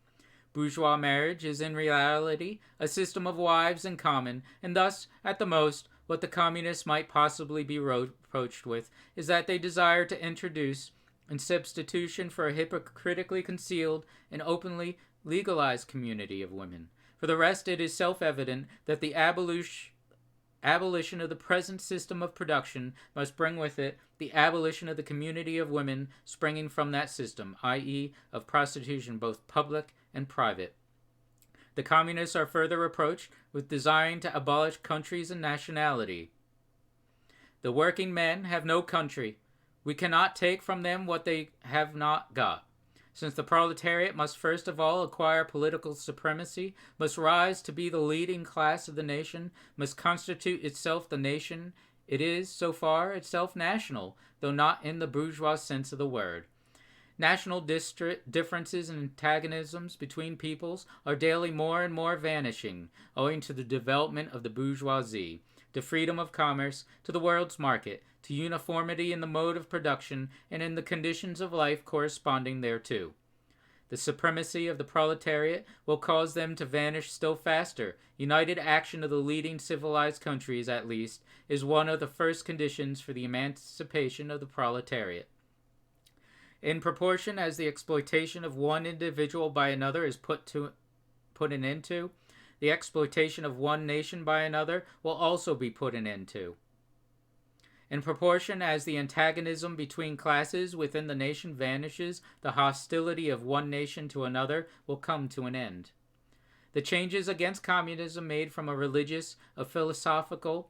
Speaker 1: Bourgeois marriage is in reality a system of wives in common, and thus, at the most, what the communists might possibly be reproached with is that they desire to introduce, in substitution for a hypocritically concealed and openly legalized community of women. For the rest, it is self-evident that the abolition of the present system of production must bring with it the abolition of the community of women springing from that system, i.e., of prostitution both public and private. The communists are further reproached with desiring to abolish countries and nationality. The working men have no country. We cannot take from them what they have not got. Since the proletariat must first of all acquire political supremacy, must rise to be the leading class of the nation, must constitute itself the nation, it is, so far, itself national, though not in the bourgeois sense of the word. National differences and antagonisms between peoples are daily more and more vanishing, owing to the development of the bourgeoisie, to freedom of commerce, to the world's market, to uniformity in the mode of production and in the conditions of life corresponding thereto. The supremacy of the proletariat will cause them to vanish still faster. United action of the leading civilized countries, at least, is one of the first conditions for the emancipation of the proletariat. In proportion as the exploitation of one individual by another is put an end to, the exploitation of one nation by another will also be put an end to. In proportion as the antagonism between classes within the nation vanishes, the hostility of one nation to another will come to an end. The changes against communism made from a religious, a philosophical,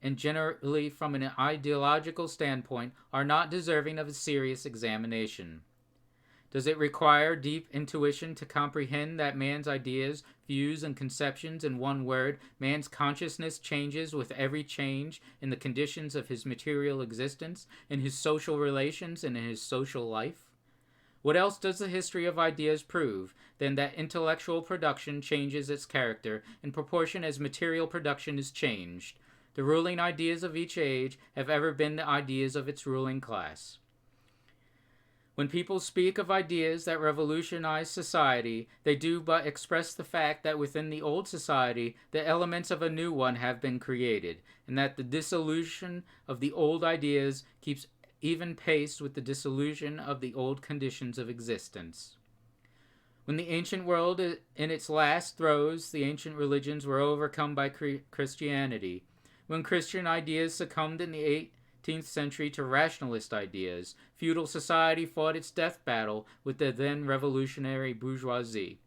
Speaker 1: and generally from an ideological standpoint are not deserving of a serious examination. Does it require deep intuition to comprehend that man's ideas, views, and conceptions, in one word, man's consciousness changes with every change in the conditions of his material existence, in his social relations, and in his social life? What else does the history of ideas prove than that intellectual production changes its character in proportion as material production is changed? The ruling ideas of each age have ever been the ideas of its ruling class. When people speak of ideas that revolutionize society, they do but express the fact that within the old society, the elements of a new one have been created, and that the dissolution of the old ideas keeps even pace with the dissolution of the old conditions of existence. When the ancient world in its last throes, the ancient religions were overcome by Christianity. When Christian ideas succumbed in the 18th century to rationalist ideas, feudal society fought its death battle with the then revolutionary bourgeoisie.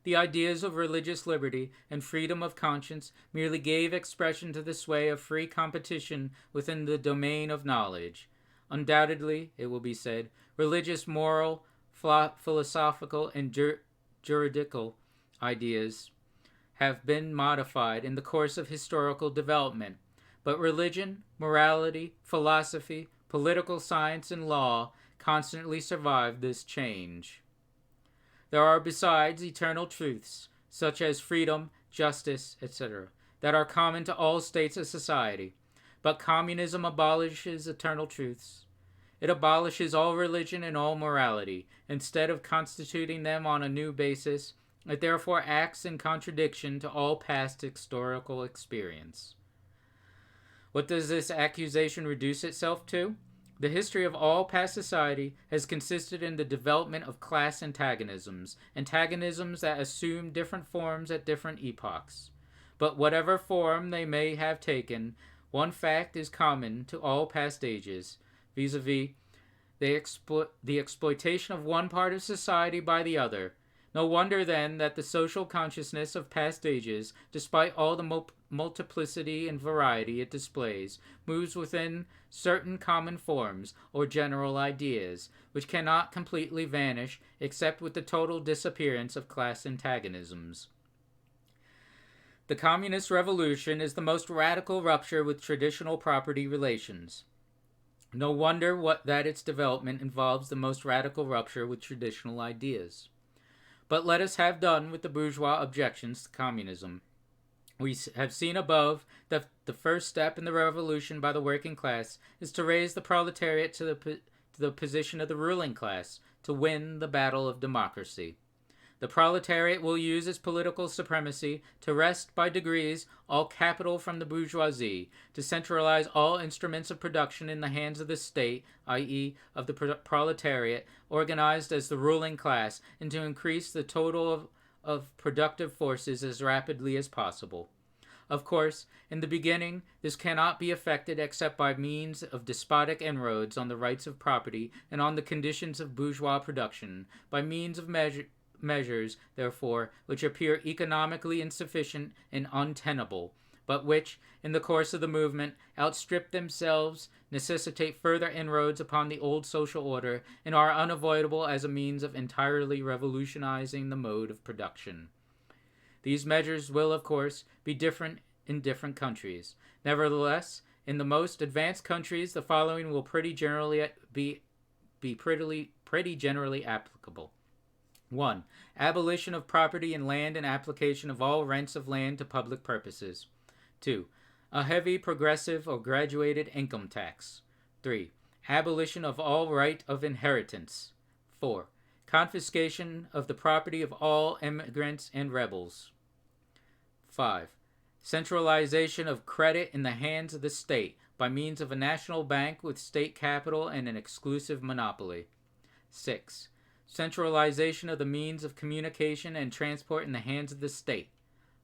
Speaker 1: The ideas of religious liberty and freedom of conscience merely gave expression to the sway of free competition within the domain of knowledge. Undoubtedly, it will be said, religious, moral, philosophical, and juridical ideas have been modified in the course of historical development, but religion, morality, philosophy, political science, and law constantly survive this change. There are besides eternal truths, such as freedom, justice, etc., that are common to all states of society, but communism abolishes eternal truths. It abolishes all religion and all morality. Instead of constituting them on a new basis, it therefore acts in contradiction to all past historical experience. What does this accusation reduce itself to? The history of all past society has consisted in the development of class antagonisms that assume different forms at different epochs. But whatever form they may have taken, one fact is common to all past ages, vis-a-vis the exploitation of one part of society by the other. No wonder, then, that the social consciousness of past ages, despite all the multiplicity and variety it displays, moves within certain common forms or general ideas, which cannot completely vanish except with the total disappearance of class antagonisms. The communist revolution is the most radical rupture with traditional property relations. No wonder that its development involves the most radical rupture with traditional ideas. But let us have done with the bourgeois objections to communism. We have seen above that the first step in the revolution by the working class is to raise the proletariat to the position of the ruling class, to win the battle of democracy. The proletariat will use its political supremacy to wrest by degrees all capital from the bourgeoisie, to centralize all instruments of production in the hands of the state, i.e., of the proletariat, organized as the ruling class, and to increase the total of productive forces as rapidly as possible. Of course, in the beginning, this cannot be effected except by means of despotic inroads on the rights of property and on the conditions of bourgeois production, by means of measures, therefore, which appear economically insufficient and untenable, but which, in the course of the movement, outstrip themselves, necessitate further inroads upon the old social order, and are unavoidable as a means of entirely revolutionizing the mode of production. These measures will, of course, be different in different countries. Nevertheless, in the most advanced countries, the following will pretty generally be be pretty generally applicable. 1. Abolition of property in land and application of all rents of land to public purposes. 2. A heavy, progressive, or graduated income tax. 3. Abolition of all right of inheritance. 4. Confiscation of the property of all immigrants and rebels. 5. Centralization of credit in the hands of the state by means of a national bank with state capital and an exclusive monopoly. 6. Centralization of the means of communication and transport in the hands of the state.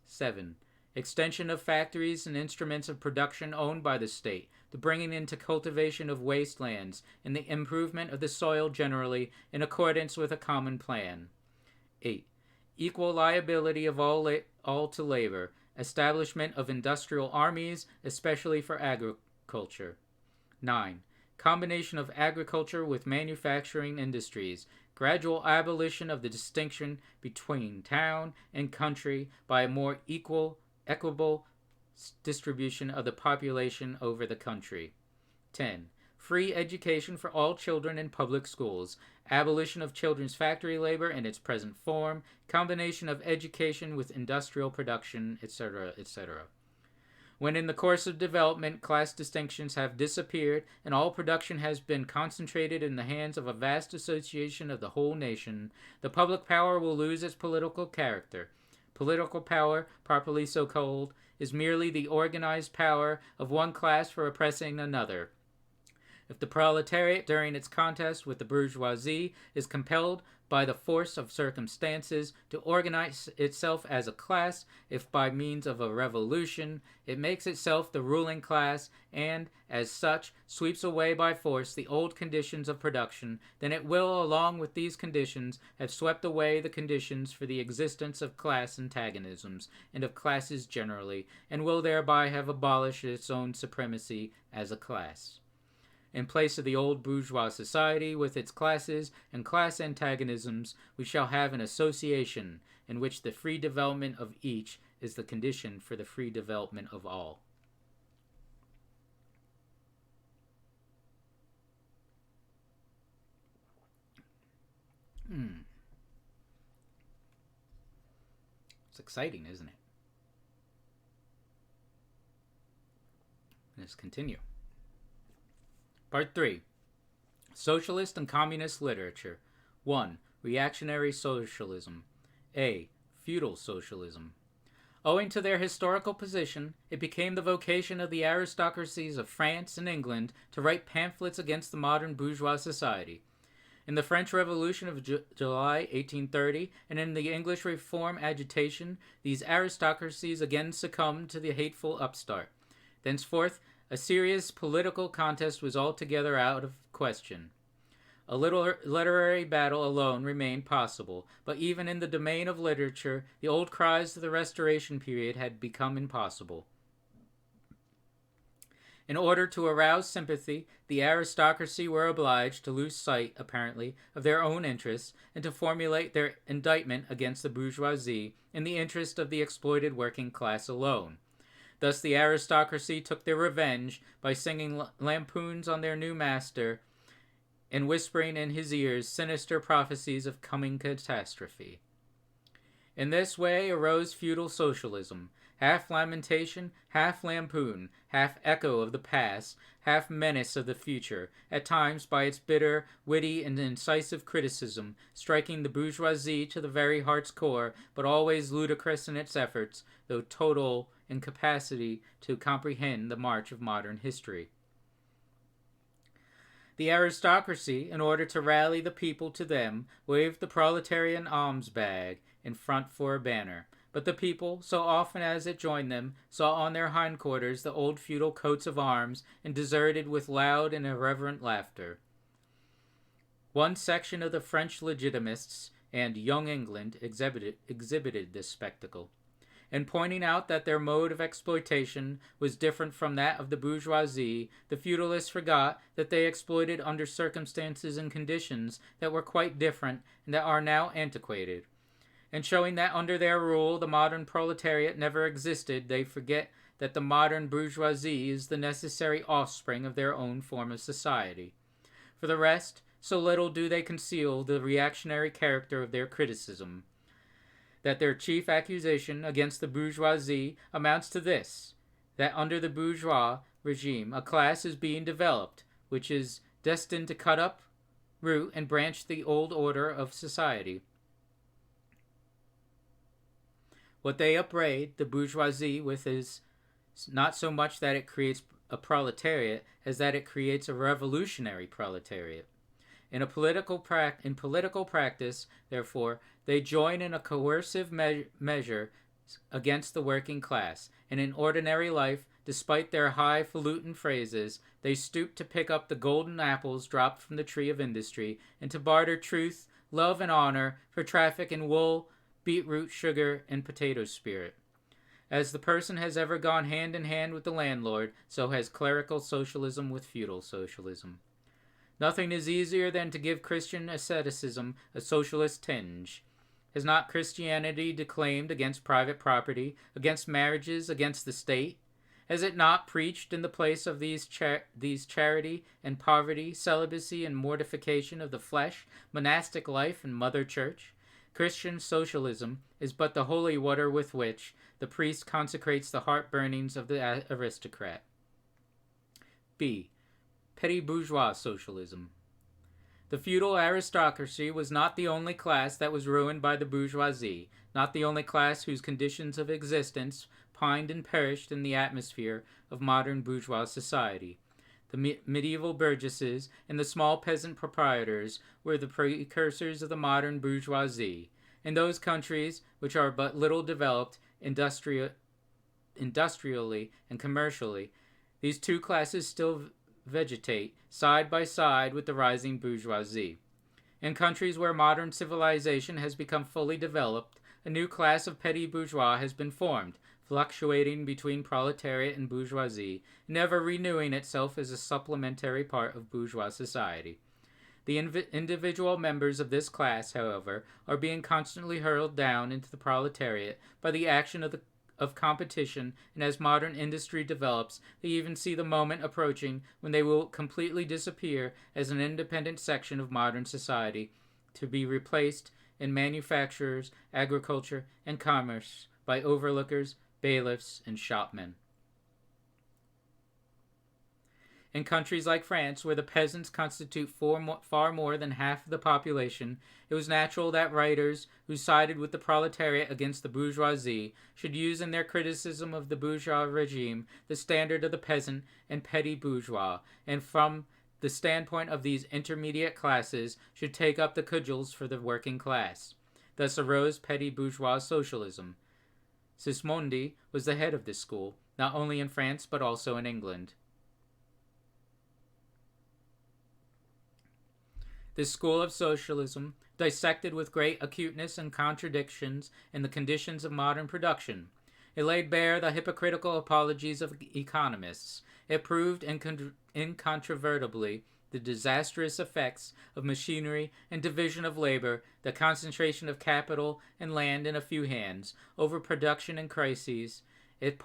Speaker 1: 7. Extension of factories and instruments of production owned by the state, the bringing into cultivation of wastelands, and the improvement of the soil generally in accordance with a common plan. 8. Equal liability of all to labor, establishment of industrial armies, especially for agriculture. 9. Combination of agriculture with manufacturing industries, gradual abolition of the distinction between town and country by a more equitable distribution of the population over the country. 10. Free education for all children in public schools, abolition of children's factory labor in its present form, combination of education with industrial production, etc., etc. When in the course of development class distinctions have disappeared and all production has been concentrated in the hands of a vast association of the whole nation, the public power will lose its political character. Political power, properly so called, is merely the organized power of one class for oppressing another. If the proletariat, during its contest with the bourgeoisie, is compelled by the force of circumstances to organize itself as a class, if by means of a revolution it makes itself the ruling class and, as such, sweeps away by force the old conditions of production, then it will, along with these conditions, have swept away the conditions for the existence of class antagonisms and of classes generally, and will thereby have abolished its own supremacy as a class. In place of the old bourgeois society with its classes and class antagonisms, we shall have an association in which the free development of each is the condition for the free development of all. It's exciting, isn't it? Let's continue. Part 3. Socialist and Communist Literature. 1. Reactionary Socialism. A. Feudal Socialism. Owing to their historical position, it became the vocation of the aristocracies of France and England to write pamphlets against the modern bourgeois society. In the French Revolution of July 1830 and in the English Reform agitation, these aristocracies again succumbed to the hateful upstart. Thenceforth, a serious political contest was altogether out of question. A little literary battle alone remained possible, but even in the domain of literature, the old cries of the Restoration period had become impossible. In order to arouse sympathy, the aristocracy were obliged to lose sight, apparently, of their own interests, and to formulate their indictment against the bourgeoisie in the interest of the exploited working class alone. Thus the aristocracy took their revenge by singing lampoons on their new master and whispering in his ears sinister prophecies of coming catastrophe. In this way arose feudal socialism, half lamentation, half lampoon, half echo of the past, half menace of the future, at times by its bitter, witty, and incisive criticism, striking the bourgeoisie to the very heart's core, but always ludicrous in its efforts, though total incapacity to comprehend the march of modern history. The aristocracy, in order to rally the people to them, waved the proletarian alms bag in front for a banner. But the people, so often as it joined them, saw on their hindquarters the old feudal coats of arms, and deserted with loud and irreverent laughter. One section of the French Legitimists and Young England exhibited this spectacle. In pointing out that their mode of exploitation was different from that of the bourgeoisie, the feudalists forgot that they exploited under circumstances and conditions that were quite different and that are now antiquated. In showing that under their rule the modern proletariat never existed, they forget that the modern bourgeoisie is the necessary offspring of their own form of society. For the rest, so little do they conceal the reactionary character of their criticism, that their chief accusation against the bourgeoisie amounts to this: that under the bourgeois regime a class is being developed which is destined to cut up, root, and branch the old order of society. What they upbraid the bourgeoisie with is not so much that it creates a proletariat as that it creates a revolutionary proletariat. In political practice, therefore, they join in a coercive measure against the working class, and in ordinary life, despite their highfalutin phrases, they stoop to pick up the golden apples dropped from the tree of industry, and to barter truth, love, and honor for traffic in wool, beetroot, sugar, and potato spirit. As the person has ever gone hand in hand with the landlord, so has clerical socialism with feudal socialism. Nothing is easier than to give Christian asceticism a socialist tinge. Has not Christianity declaimed against private property, against marriages, against the state? Has it not preached in the place of these charity and poverty, celibacy and mortification of the flesh, monastic life and mother church? Christian socialism is but the holy water with which the priest consecrates the heart-burnings of the aristocrat. B. Petty bourgeois socialism. The feudal aristocracy was not the only class that was ruined by the bourgeoisie, not the only class whose conditions of existence pined and perished in the atmosphere of modern bourgeois society. The medieval burgesses and the small peasant proprietors were the precursors of the modern bourgeoisie. In those countries which are but little developed industrially and commercially, these two classes still vegetate side by side with the rising bourgeoisie. In countries where modern civilization has become fully developed, a new class of petty bourgeois has been formed, fluctuating between proletariat and bourgeoisie, never renewing itself as a supplementary part of bourgeois society. The individual members of this class, however, are being constantly hurled down into the proletariat by the action of competition, and as modern industry develops, they even see the moment approaching when they will completely disappear as an independent section of modern society, to be replaced in manufacturers, agriculture, and commerce by overlookers, bailiffs, and shopmen. In countries like France, where the peasants constitute far more than half of the population, it was natural that writers who sided with the proletariat against the bourgeoisie should use in their criticism of the bourgeois regime the standard of the peasant and petty bourgeois, and from the standpoint of these intermediate classes should take up the cudgels for the working class. Thus arose petty bourgeois socialism. Sismondi was the head of this school, not only in France but also in England. This school of socialism dissected with great acuteness and contradictions in the conditions of modern production. It laid bare the hypocritical apologies of economists. It proved incontrovertibly the disastrous effects of machinery and division of labor, the concentration of capital and land in a few hands, overproduction and crises. It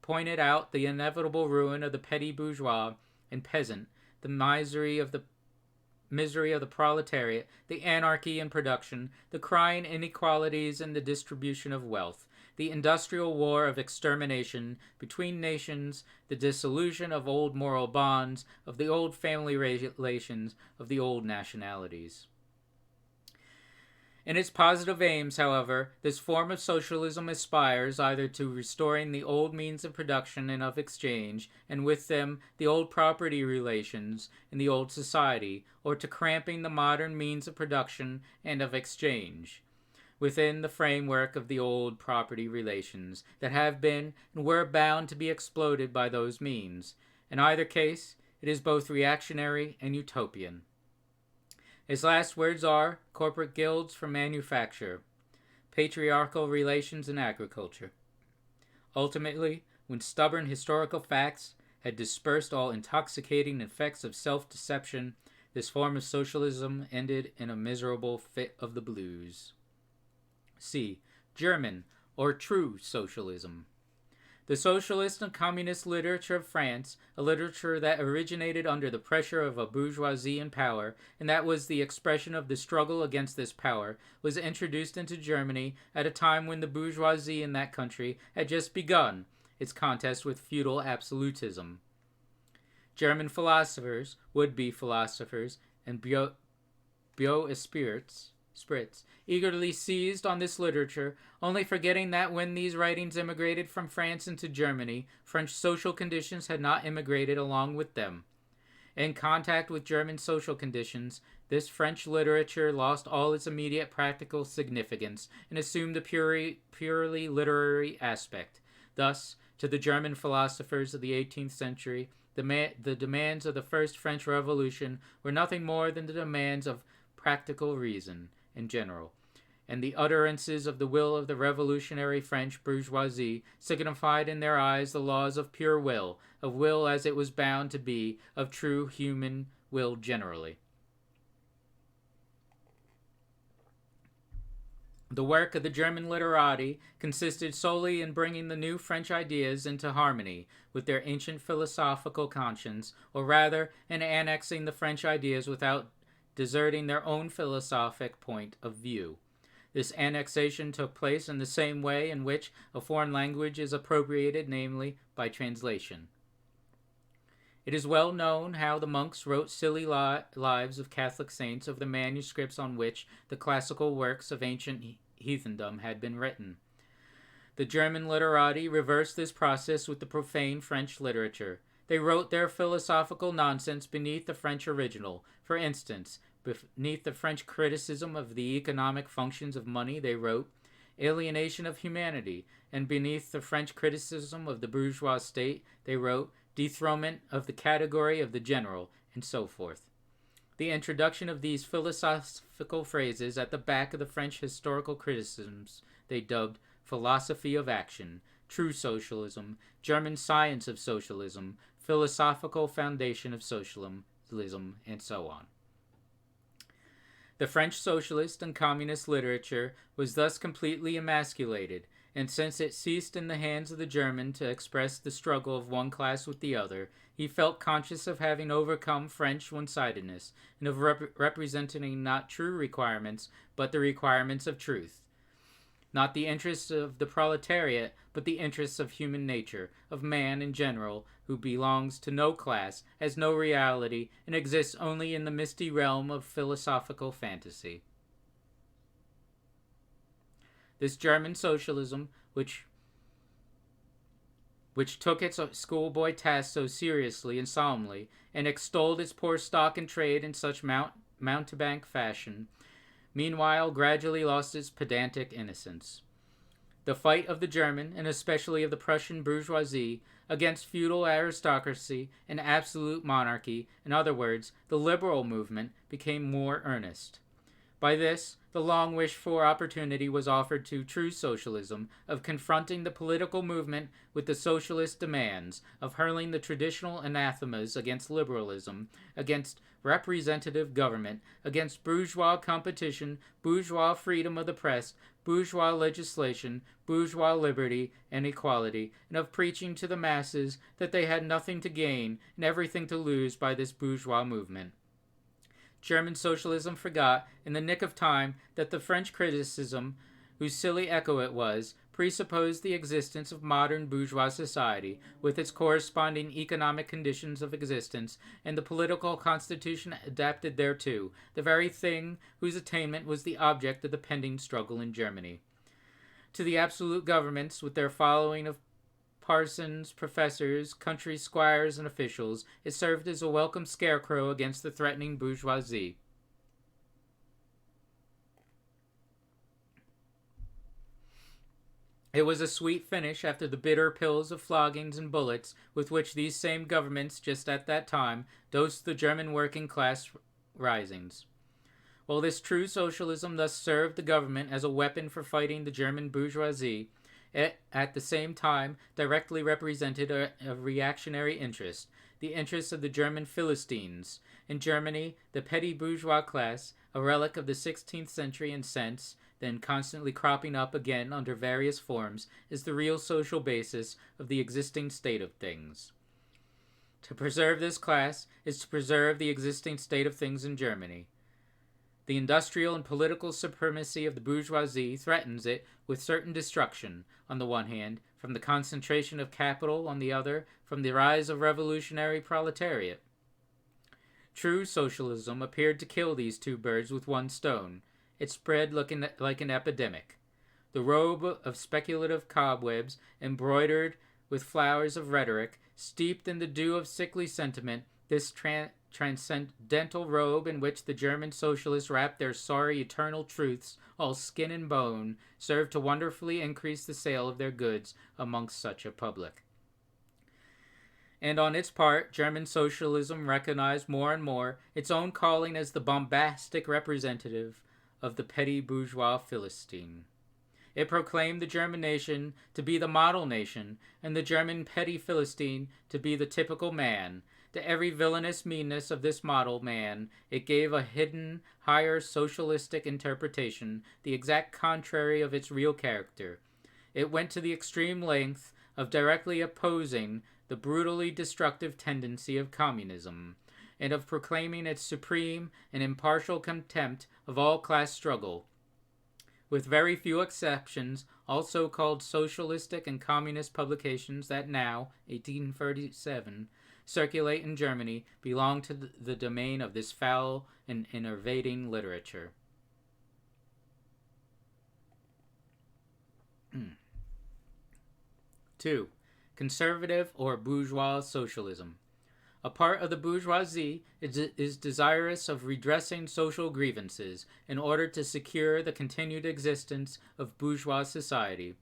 Speaker 1: pointed out the inevitable ruin of the petty bourgeois and peasant, the misery of the proletariat, the anarchy in production, the crying inequalities in the distribution of wealth, the industrial war of extermination between nations, the dissolution of old moral bonds, of the old family relations, of the old nationalities. In its positive aims, however, this form of socialism aspires either to restoring the old means of production and of exchange, and with them the old property relations in the old society, or to cramping the modern means of production and of exchange within the framework of the old property relations that have been and were bound to be exploded by those means. In either case, it is both reactionary and utopian. His last words are corporate guilds for manufacture, patriarchal relations in agriculture. Ultimately, when stubborn historical facts had dispersed all intoxicating effects of self-deception, this form of socialism ended in a miserable fit of the blues. C. German, or true socialism. The socialist and communist literature of France, a literature that originated under the pressure of a bourgeoisie in power, and that was the expression of the struggle against this power, was introduced into Germany at a time when the bourgeoisie in that country had just begun its contest with feudal absolutism. German philosophers, would-be philosophers, and Spritz eagerly seized on this literature, only forgetting that when these writings immigrated from France into Germany, French social conditions had not immigrated along with them. In contact with German social conditions, this French literature lost all its immediate practical significance and assumed a purely literary aspect. Thus, to the German philosophers of the 18th century, the demands of the First French Revolution were nothing more than the demands of practical reason in general, and the utterances of the will of the revolutionary French bourgeoisie signified in their eyes the laws of pure will, of will as it was bound to be, of true human will generally. The work of the German literati consisted solely in bringing the new French ideas into harmony with their ancient philosophical conscience, or rather in annexing the French ideas without deserting their own philosophic point of view. This annexation took place in the same way in which a foreign language is appropriated, namely by translation. It is well known how the monks wrote silly lives of Catholic saints of the manuscripts on which the classical works of ancient heathendom had been written. The German literati reversed this process with the profane French literature. They wrote their philosophical nonsense beneath the French original. For instance, beneath the French criticism of the economic functions of money, they wrote alienation of humanity, and beneath the French criticism of the bourgeois state, they wrote dethronement of the category of the general, and so forth. The introduction of these philosophical phrases at the back of the French historical criticisms they dubbed philosophy of action, true socialism, German science of socialism, philosophical foundation of socialism, and so on. The French socialist and communist literature was thus completely emasculated, and since it ceased in the hands of the German to express the struggle of one class with the other, he felt conscious of having overcome French one-sidedness and of representing not true requirements, but the requirements of truth. Not the interests of the proletariat, but the interests of human nature, of man in general, who belongs to no class, has no reality, and exists only in the misty realm of philosophical fantasy. This German socialism, which took its schoolboy task so seriously and solemnly, and extolled its poor stock in trade in such mountebank fashion, meanwhile gradually lost its pedantic innocence. The fight of the German, and especially of the Prussian bourgeoisie, against feudal aristocracy and absolute monarchy, in other words, the liberal movement, became more earnest. By this, the long-wished-for opportunity was offered to true socialism of confronting the political movement with the socialist demands, of hurling the traditional anathemas against liberalism, against representative government, against bourgeois competition, bourgeois freedom of the press, bourgeois legislation, bourgeois liberty and equality, and of preaching to the masses that they had nothing to gain and everything to lose by this bourgeois movement. German socialism forgot, in the nick of time, that the French criticism, whose silly echo it was, presupposed the existence of modern bourgeois society, with its corresponding economic conditions of existence, and the political constitution adapted thereto, the very thing whose attainment was the object of the pending struggle in Germany. To the absolute governments, with their following of parsons, professors, country squires, and officials, it served as a welcome scarecrow against the threatening bourgeoisie. It was a sweet finish after the bitter pills of floggings and bullets with which these same governments, just at that time, dosed the German working class risings. While this true socialism thus served the government as a weapon for fighting the German bourgeoisie, it, at the same time, directly represented a reactionary interest, the interest of the German Philistines. In Germany, the petty bourgeois class, a relic of the 16th century in sense, then constantly cropping up again under various forms, is the real social basis of the existing state of things. To preserve this class is to preserve the existing state of things in Germany. The industrial and political supremacy of the bourgeoisie threatens it with certain destruction, on the one hand, from the concentration of capital, on the other, from the rise of revolutionary proletariat. True socialism appeared to kill these two birds with one stone. It spread looking like an epidemic. The robe of speculative cobwebs, embroidered with flowers of rhetoric, steeped in the dew of sickly sentiment, this transcendental robe in which the German socialists wrapped their sorry eternal truths, all skin and bone, served to wonderfully increase the sale of their goods amongst such a public. And on its part, German socialism recognized more and more its own calling as the bombastic representative of the petty bourgeois Philistine. It proclaimed the German nation to be the model nation, and the German petty Philistine to be the typical man. To every villainous meanness of this model man, it gave a hidden, higher socialistic interpretation, the exact contrary of its real character. It went to the extreme length of directly opposing the brutally destructive tendency of communism, and of proclaiming its supreme and impartial contempt of all class struggle. With very few exceptions, all so-called socialistic and communist publications that now, 1837, circulate in Germany belong to the domain of this foul and enervating literature. 2. Conservative or bourgeois socialism. A part of the bourgeoisie is desirous of redressing social grievances in order to secure the continued existence of bourgeois society.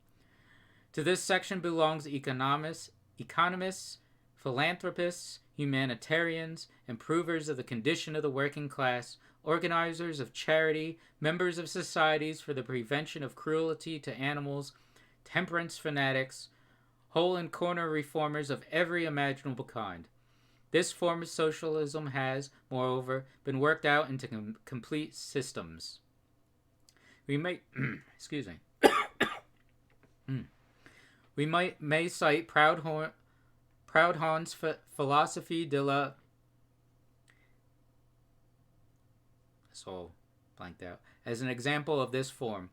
Speaker 1: To this section belongs economists, philanthropists, humanitarians, improvers of the condition of the working class, organizers of charity, members of societies for the prevention of cruelty to animals, temperance fanatics, hole and corner reformers of every imaginable kind. This form of socialism has, moreover, been worked out into complete systems. We may, excuse me, we may cite Proudhon's philosophy de la, it's all blanked out, as an example of this form.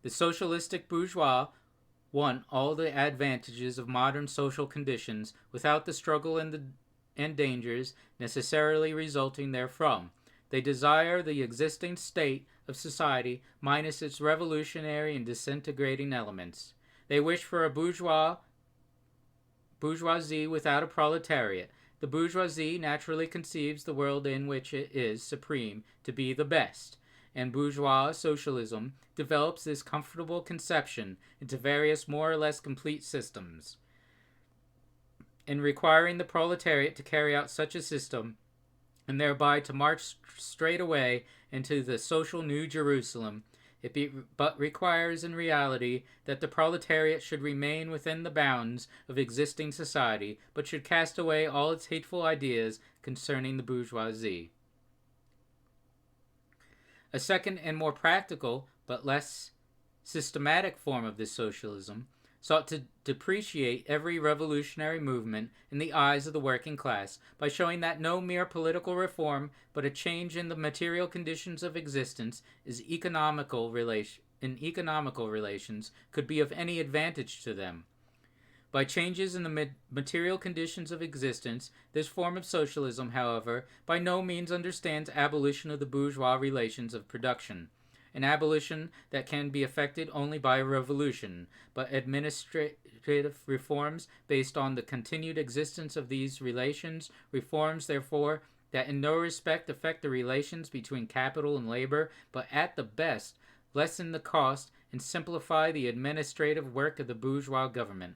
Speaker 1: The socialistic bourgeois want all the advantages of modern social conditions without the struggle and dangers necessarily resulting therefrom. They desire the existing state of society minus its revolutionary and disintegrating elements. They wish for a bourgeoisie without a proletariat. The bourgeoisie naturally conceives the world in which it is supreme to be the best, and bourgeois socialism develops this comfortable conception into various more or less complete systems. In requiring the proletariat to carry out such a system, and thereby to march straight away into the social New Jerusalem, but requires in reality that the proletariat should remain within the bounds of existing society, but should cast away all its hateful ideas concerning the bourgeoisie. A second and more practical, but less systematic form of this socialism sought to depreciate every revolutionary movement in the eyes of the working class by showing that no mere political reform, but a change in the material conditions of existence in economical relations could be of any advantage to them. By changes in the material conditions of existence, this form of socialism, however, by no means understands abolition of the bourgeois relations of production, an abolition that can be effected only by a revolution, but administrative reforms based on the continued existence of these relations, reforms, therefore, that in no respect affect the relations between capital and labor, but at the best lessen the cost and simplify the administrative work of the bourgeois government.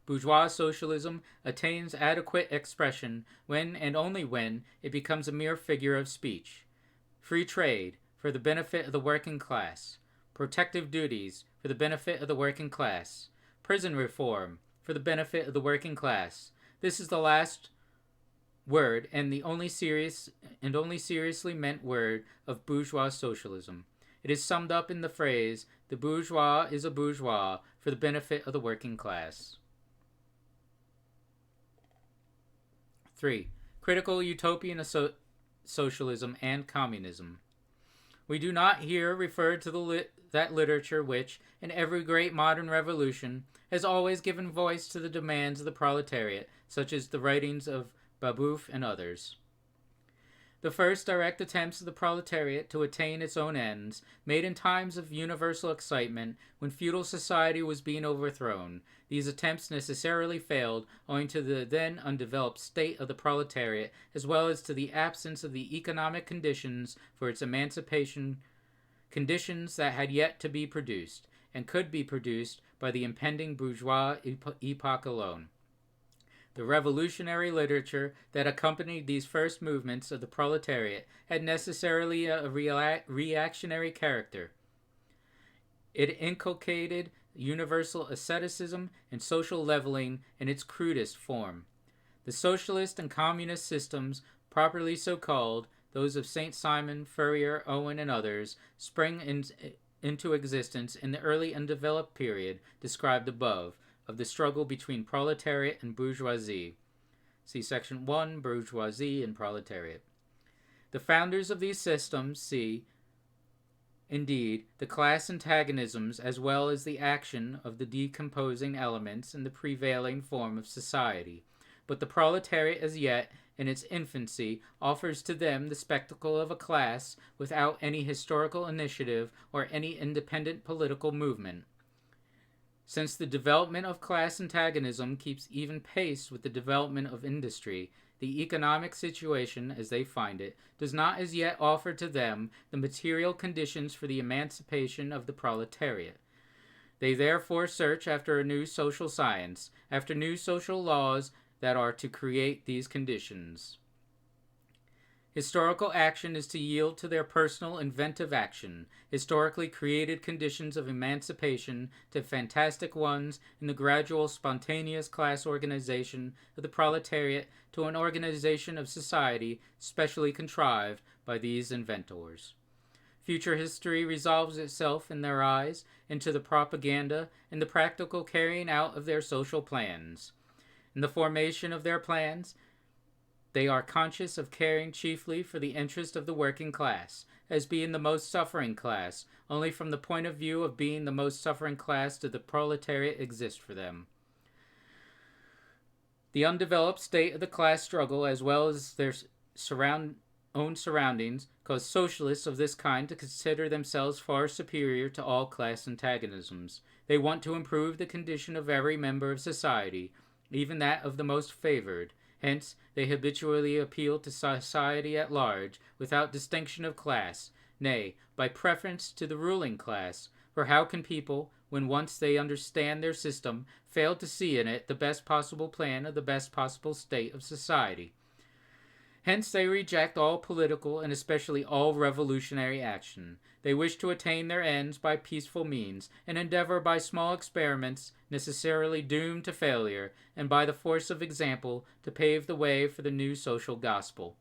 Speaker 1: Bourgeois socialism attains adequate expression when and only when it becomes a mere figure of speech. Free trade, for the benefit of the working class. Protective duties, for the benefit of the working class. Prison reform, for the benefit of the working class. This is the last word and the only seriously meant word of bourgeois socialism. It is summed up in the phrase, "The bourgeois is a bourgeois for the benefit of the working class." 3. Critical utopian socialism and communism. We do not here refer to that literature which, in every great modern revolution, has always given voice to the demands of the proletariat, such as the writings of Babeuf and others. The first direct attempts of the proletariat to attain its own ends, made in times of universal excitement, when feudal society was being overthrown, these attempts necessarily failed owing to the then undeveloped state of the proletariat, as well as to the absence of the economic conditions for its emancipation, conditions that had yet to be produced, and could be produced by the impending bourgeois epoch alone. The revolutionary literature that accompanied these first movements of the proletariat had necessarily a reactionary character. It inculcated universal asceticism and social leveling in its crudest form. The socialist and communist systems, properly so called, those of St. Simon, Fourier, Owen, and others, sprang into existence in the early undeveloped period described above, of the struggle between proletariat and bourgeoisie. See Section 1, Bourgeoisie and Proletariat. The founders of these systems see, indeed, the class antagonisms as well as the action of the decomposing elements in the prevailing form of society. But the proletariat as yet, in its infancy, offers to them the spectacle of a class without any historical initiative or any independent political movement. Since the development of class antagonism keeps even pace with the development of industry, the economic situation, as they find it, does not as yet offer to them the material conditions for the emancipation of the proletariat. They therefore search after a new social science, after new social laws that are to create these conditions. Historical action is to yield to their personal inventive action, historically created conditions of emancipation to fantastic ones in the gradual spontaneous class organization of the proletariat to an organization of society specially contrived by these inventors. Future history resolves itself in their eyes into the propaganda and the practical carrying out of their social plans. In the formation of their plans, they are conscious of caring chiefly for the interest of the working class, as being the most suffering class. Only from the point of view of being the most suffering class does the proletariat exist for them. The undeveloped state of the class struggle, as well as their own surroundings, cause socialists of this kind to consider themselves far superior to all class antagonisms. They want to improve the condition of every member of society, even that of the most favored. Hence, they habitually appeal to society at large, without distinction of class, nay, by preference to the ruling class. For how can people, when once they understand their system, fail to see in it the best possible plan of the best possible state of society? Hence they reject all political and especially all revolutionary action. They wish to attain their ends by peaceful means, and endeavor by small experiments, necessarily doomed to failure, and by the force of example, to pave the way for the new social gospel.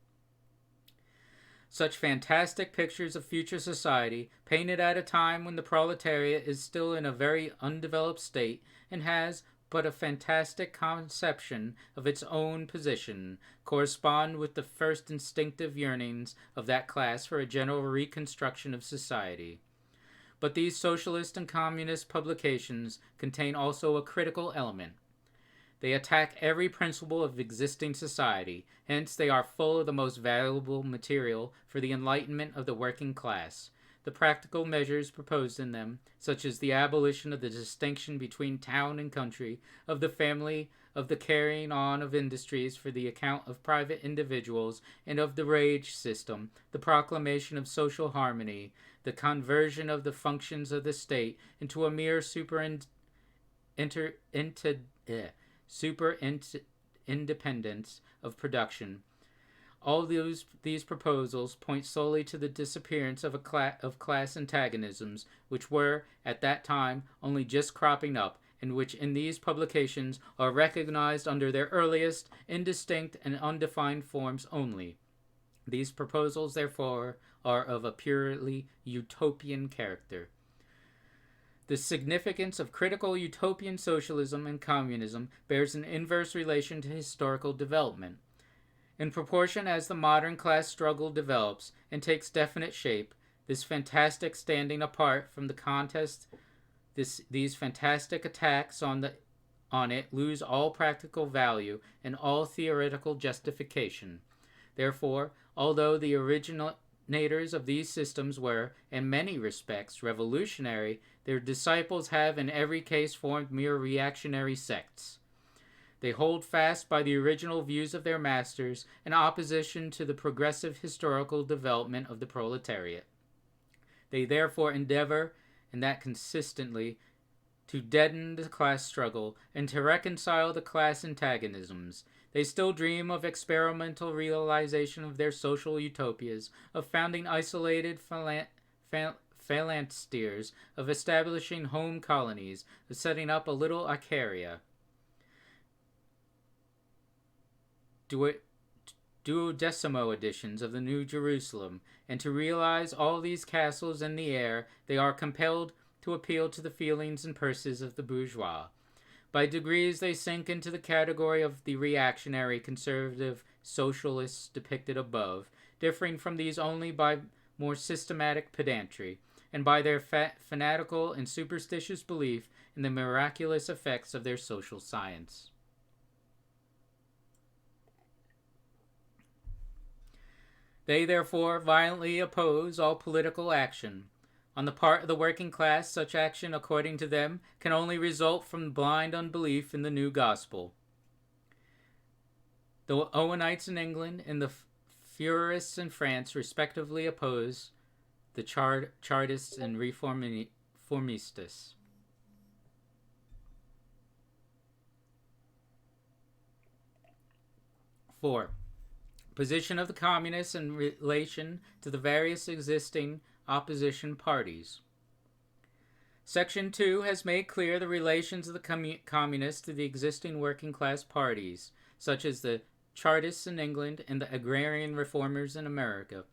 Speaker 1: Such fantastic pictures of future society, painted at a time when the proletariat is still in a very undeveloped state, and has but a fantastic conception of its own position, correspond with the first instinctive yearnings of that class for a general reconstruction of society. But these socialist and communist publications contain also a critical element. They attack every principle of existing society, hence they are full of the most valuable material for the enlightenment of the working class. The practical measures proposed in them, such as the abolition of the distinction between town and country, of the family, of the carrying on of industries for the account of private individuals, and of the wage system, the proclamation of social harmony, the conversion of the functions of the state into a mere independence of production. All these proposals point solely to the disappearance of class antagonisms, which were, at that time, only just cropping up, and which in these publications are recognized under their earliest, indistinct, and undefined forms only. These proposals, therefore, are of a purely utopian character. The significance of critical utopian socialism and communism bears an inverse relation to historical development. In proportion as the modern class struggle develops and takes definite shape, this fantastic standing apart from the contest, these fantastic attacks on it lose all practical value and all theoretical justification. Therefore, although the originators of these systems were, in many respects, revolutionary, their disciples have in every case formed mere reactionary sects. They hold fast by the original views of their masters in opposition to the progressive historical development of the proletariat. They therefore endeavor, and that consistently, to deaden the class struggle and to reconcile the class antagonisms. They still dream of experimental realization of their social utopias, of founding isolated phalansteres, of establishing home colonies, of setting up a little Icaria. Duodecimo editions of the New Jerusalem, and to realize all these castles in the air, they are compelled to appeal to the feelings and purses of the bourgeois. By degrees they sink into the category of the reactionary, conservative socialists depicted above, differing from these only by more systematic pedantry, and by their fanatical and superstitious belief in the miraculous effects of their social science. They therefore violently oppose all political action. On the part of the working class, such action, according to them, can only result from blind unbelief in the new gospel. The Owenites in England and the Fourierists in France respectively oppose the Chartists and Reformistas. Four. Position of the communists in relation to the various existing opposition parties. Section 2 has made clear the relations of the communists to the existing working class parties, such as the Chartists in England and the agrarian reformers in America.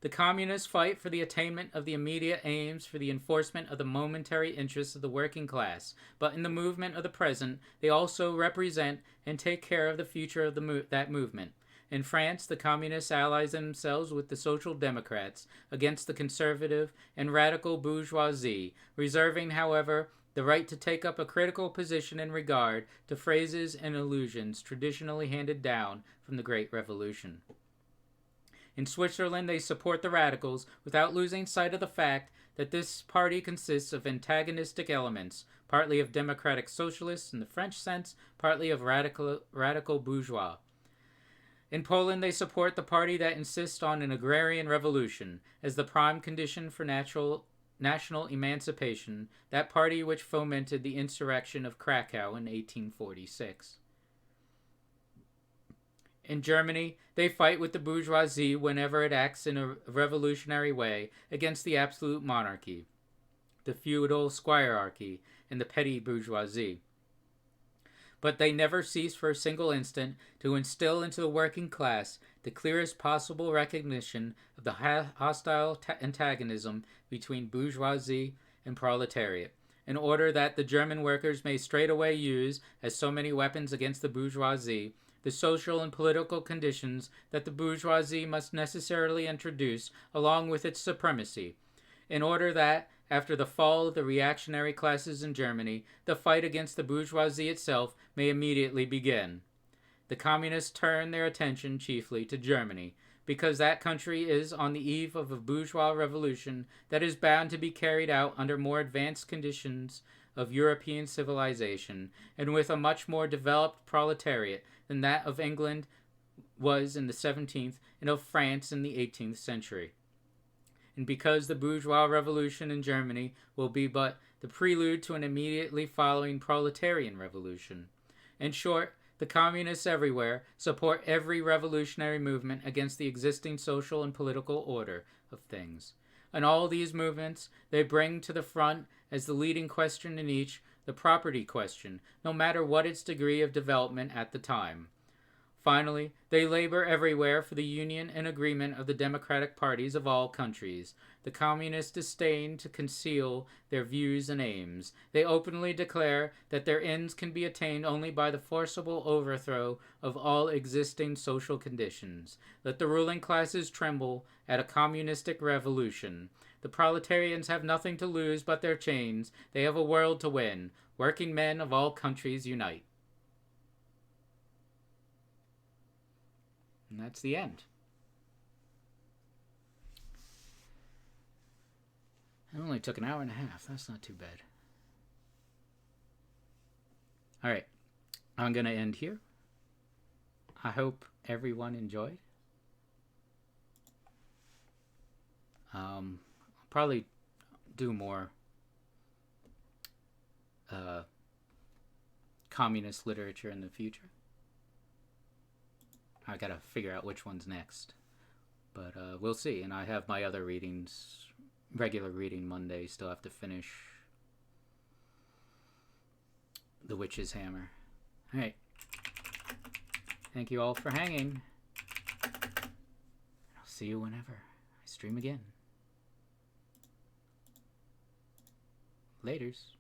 Speaker 1: The communists fight for the attainment of the immediate aims for the enforcement of the momentary interests of the working class, but in the movement of the present, they also represent and take care of the future of that movement. In France, the communists allies themselves with the social democrats against the conservative and radical bourgeoisie, reserving, however, the right to take up a critical position in regard to phrases and allusions traditionally handed down from the Great Revolution. In Switzerland, they support the radicals without losing sight of the fact that this party consists of antagonistic elements, partly of democratic socialists in the French sense, partly of radical bourgeois. In Poland, they support the party that insists on an agrarian revolution as the prime condition for national emancipation, that party which fomented the insurrection of Krakow in 1846. In Germany, they fight with the bourgeoisie whenever it acts in a revolutionary way against the absolute monarchy, the feudal squirearchy, and the petty bourgeoisie. But they never cease for a single instant to instill into the working class the clearest possible recognition of the hostile antagonism between bourgeoisie and proletariat, in order that the German workers may straightway use, as so many weapons against the bourgeoisie, the social and political conditions that the bourgeoisie must necessarily introduce along with its supremacy, in order that, after the fall of the reactionary classes in Germany, the fight against the bourgeoisie itself may immediately begin. The communists turn their attention chiefly to Germany, because that country is on the eve of a bourgeois revolution that is bound to be carried out under more advanced conditions of European civilization, and with a much more developed proletariat than that of England was in the 17th and of France in the 18th century. And because the bourgeois revolution in Germany will be but the prelude to an immediately following proletarian revolution. In short, the communists everywhere support every revolutionary movement against the existing social and political order of things. And all these movements they bring to the front as the leading question in each, the property question, no matter what its degree of development at the time. Finally, they labor everywhere for the union and agreement of the democratic parties of all countries. The communists disdain to conceal their views and aims. They openly declare that their ends can be attained only by the forcible overthrow of all existing social conditions. Let the ruling classes tremble at a communistic revolution. The proletarians have nothing to lose but their chains. They have a world to win. Working men of all countries unite. And that's the end. It only took an hour and a half. That's not too bad. All right. I'm going to end here. I hope everyone enjoyed. I'll probably do more communist literature in the future. I gotta figure out which one's next. But we'll see. And I have my other readings, regular reading Monday. Still have to finish The Witch's Hammer. Alright. Thank you all for hanging. I'll see you whenever I stream again. Laters.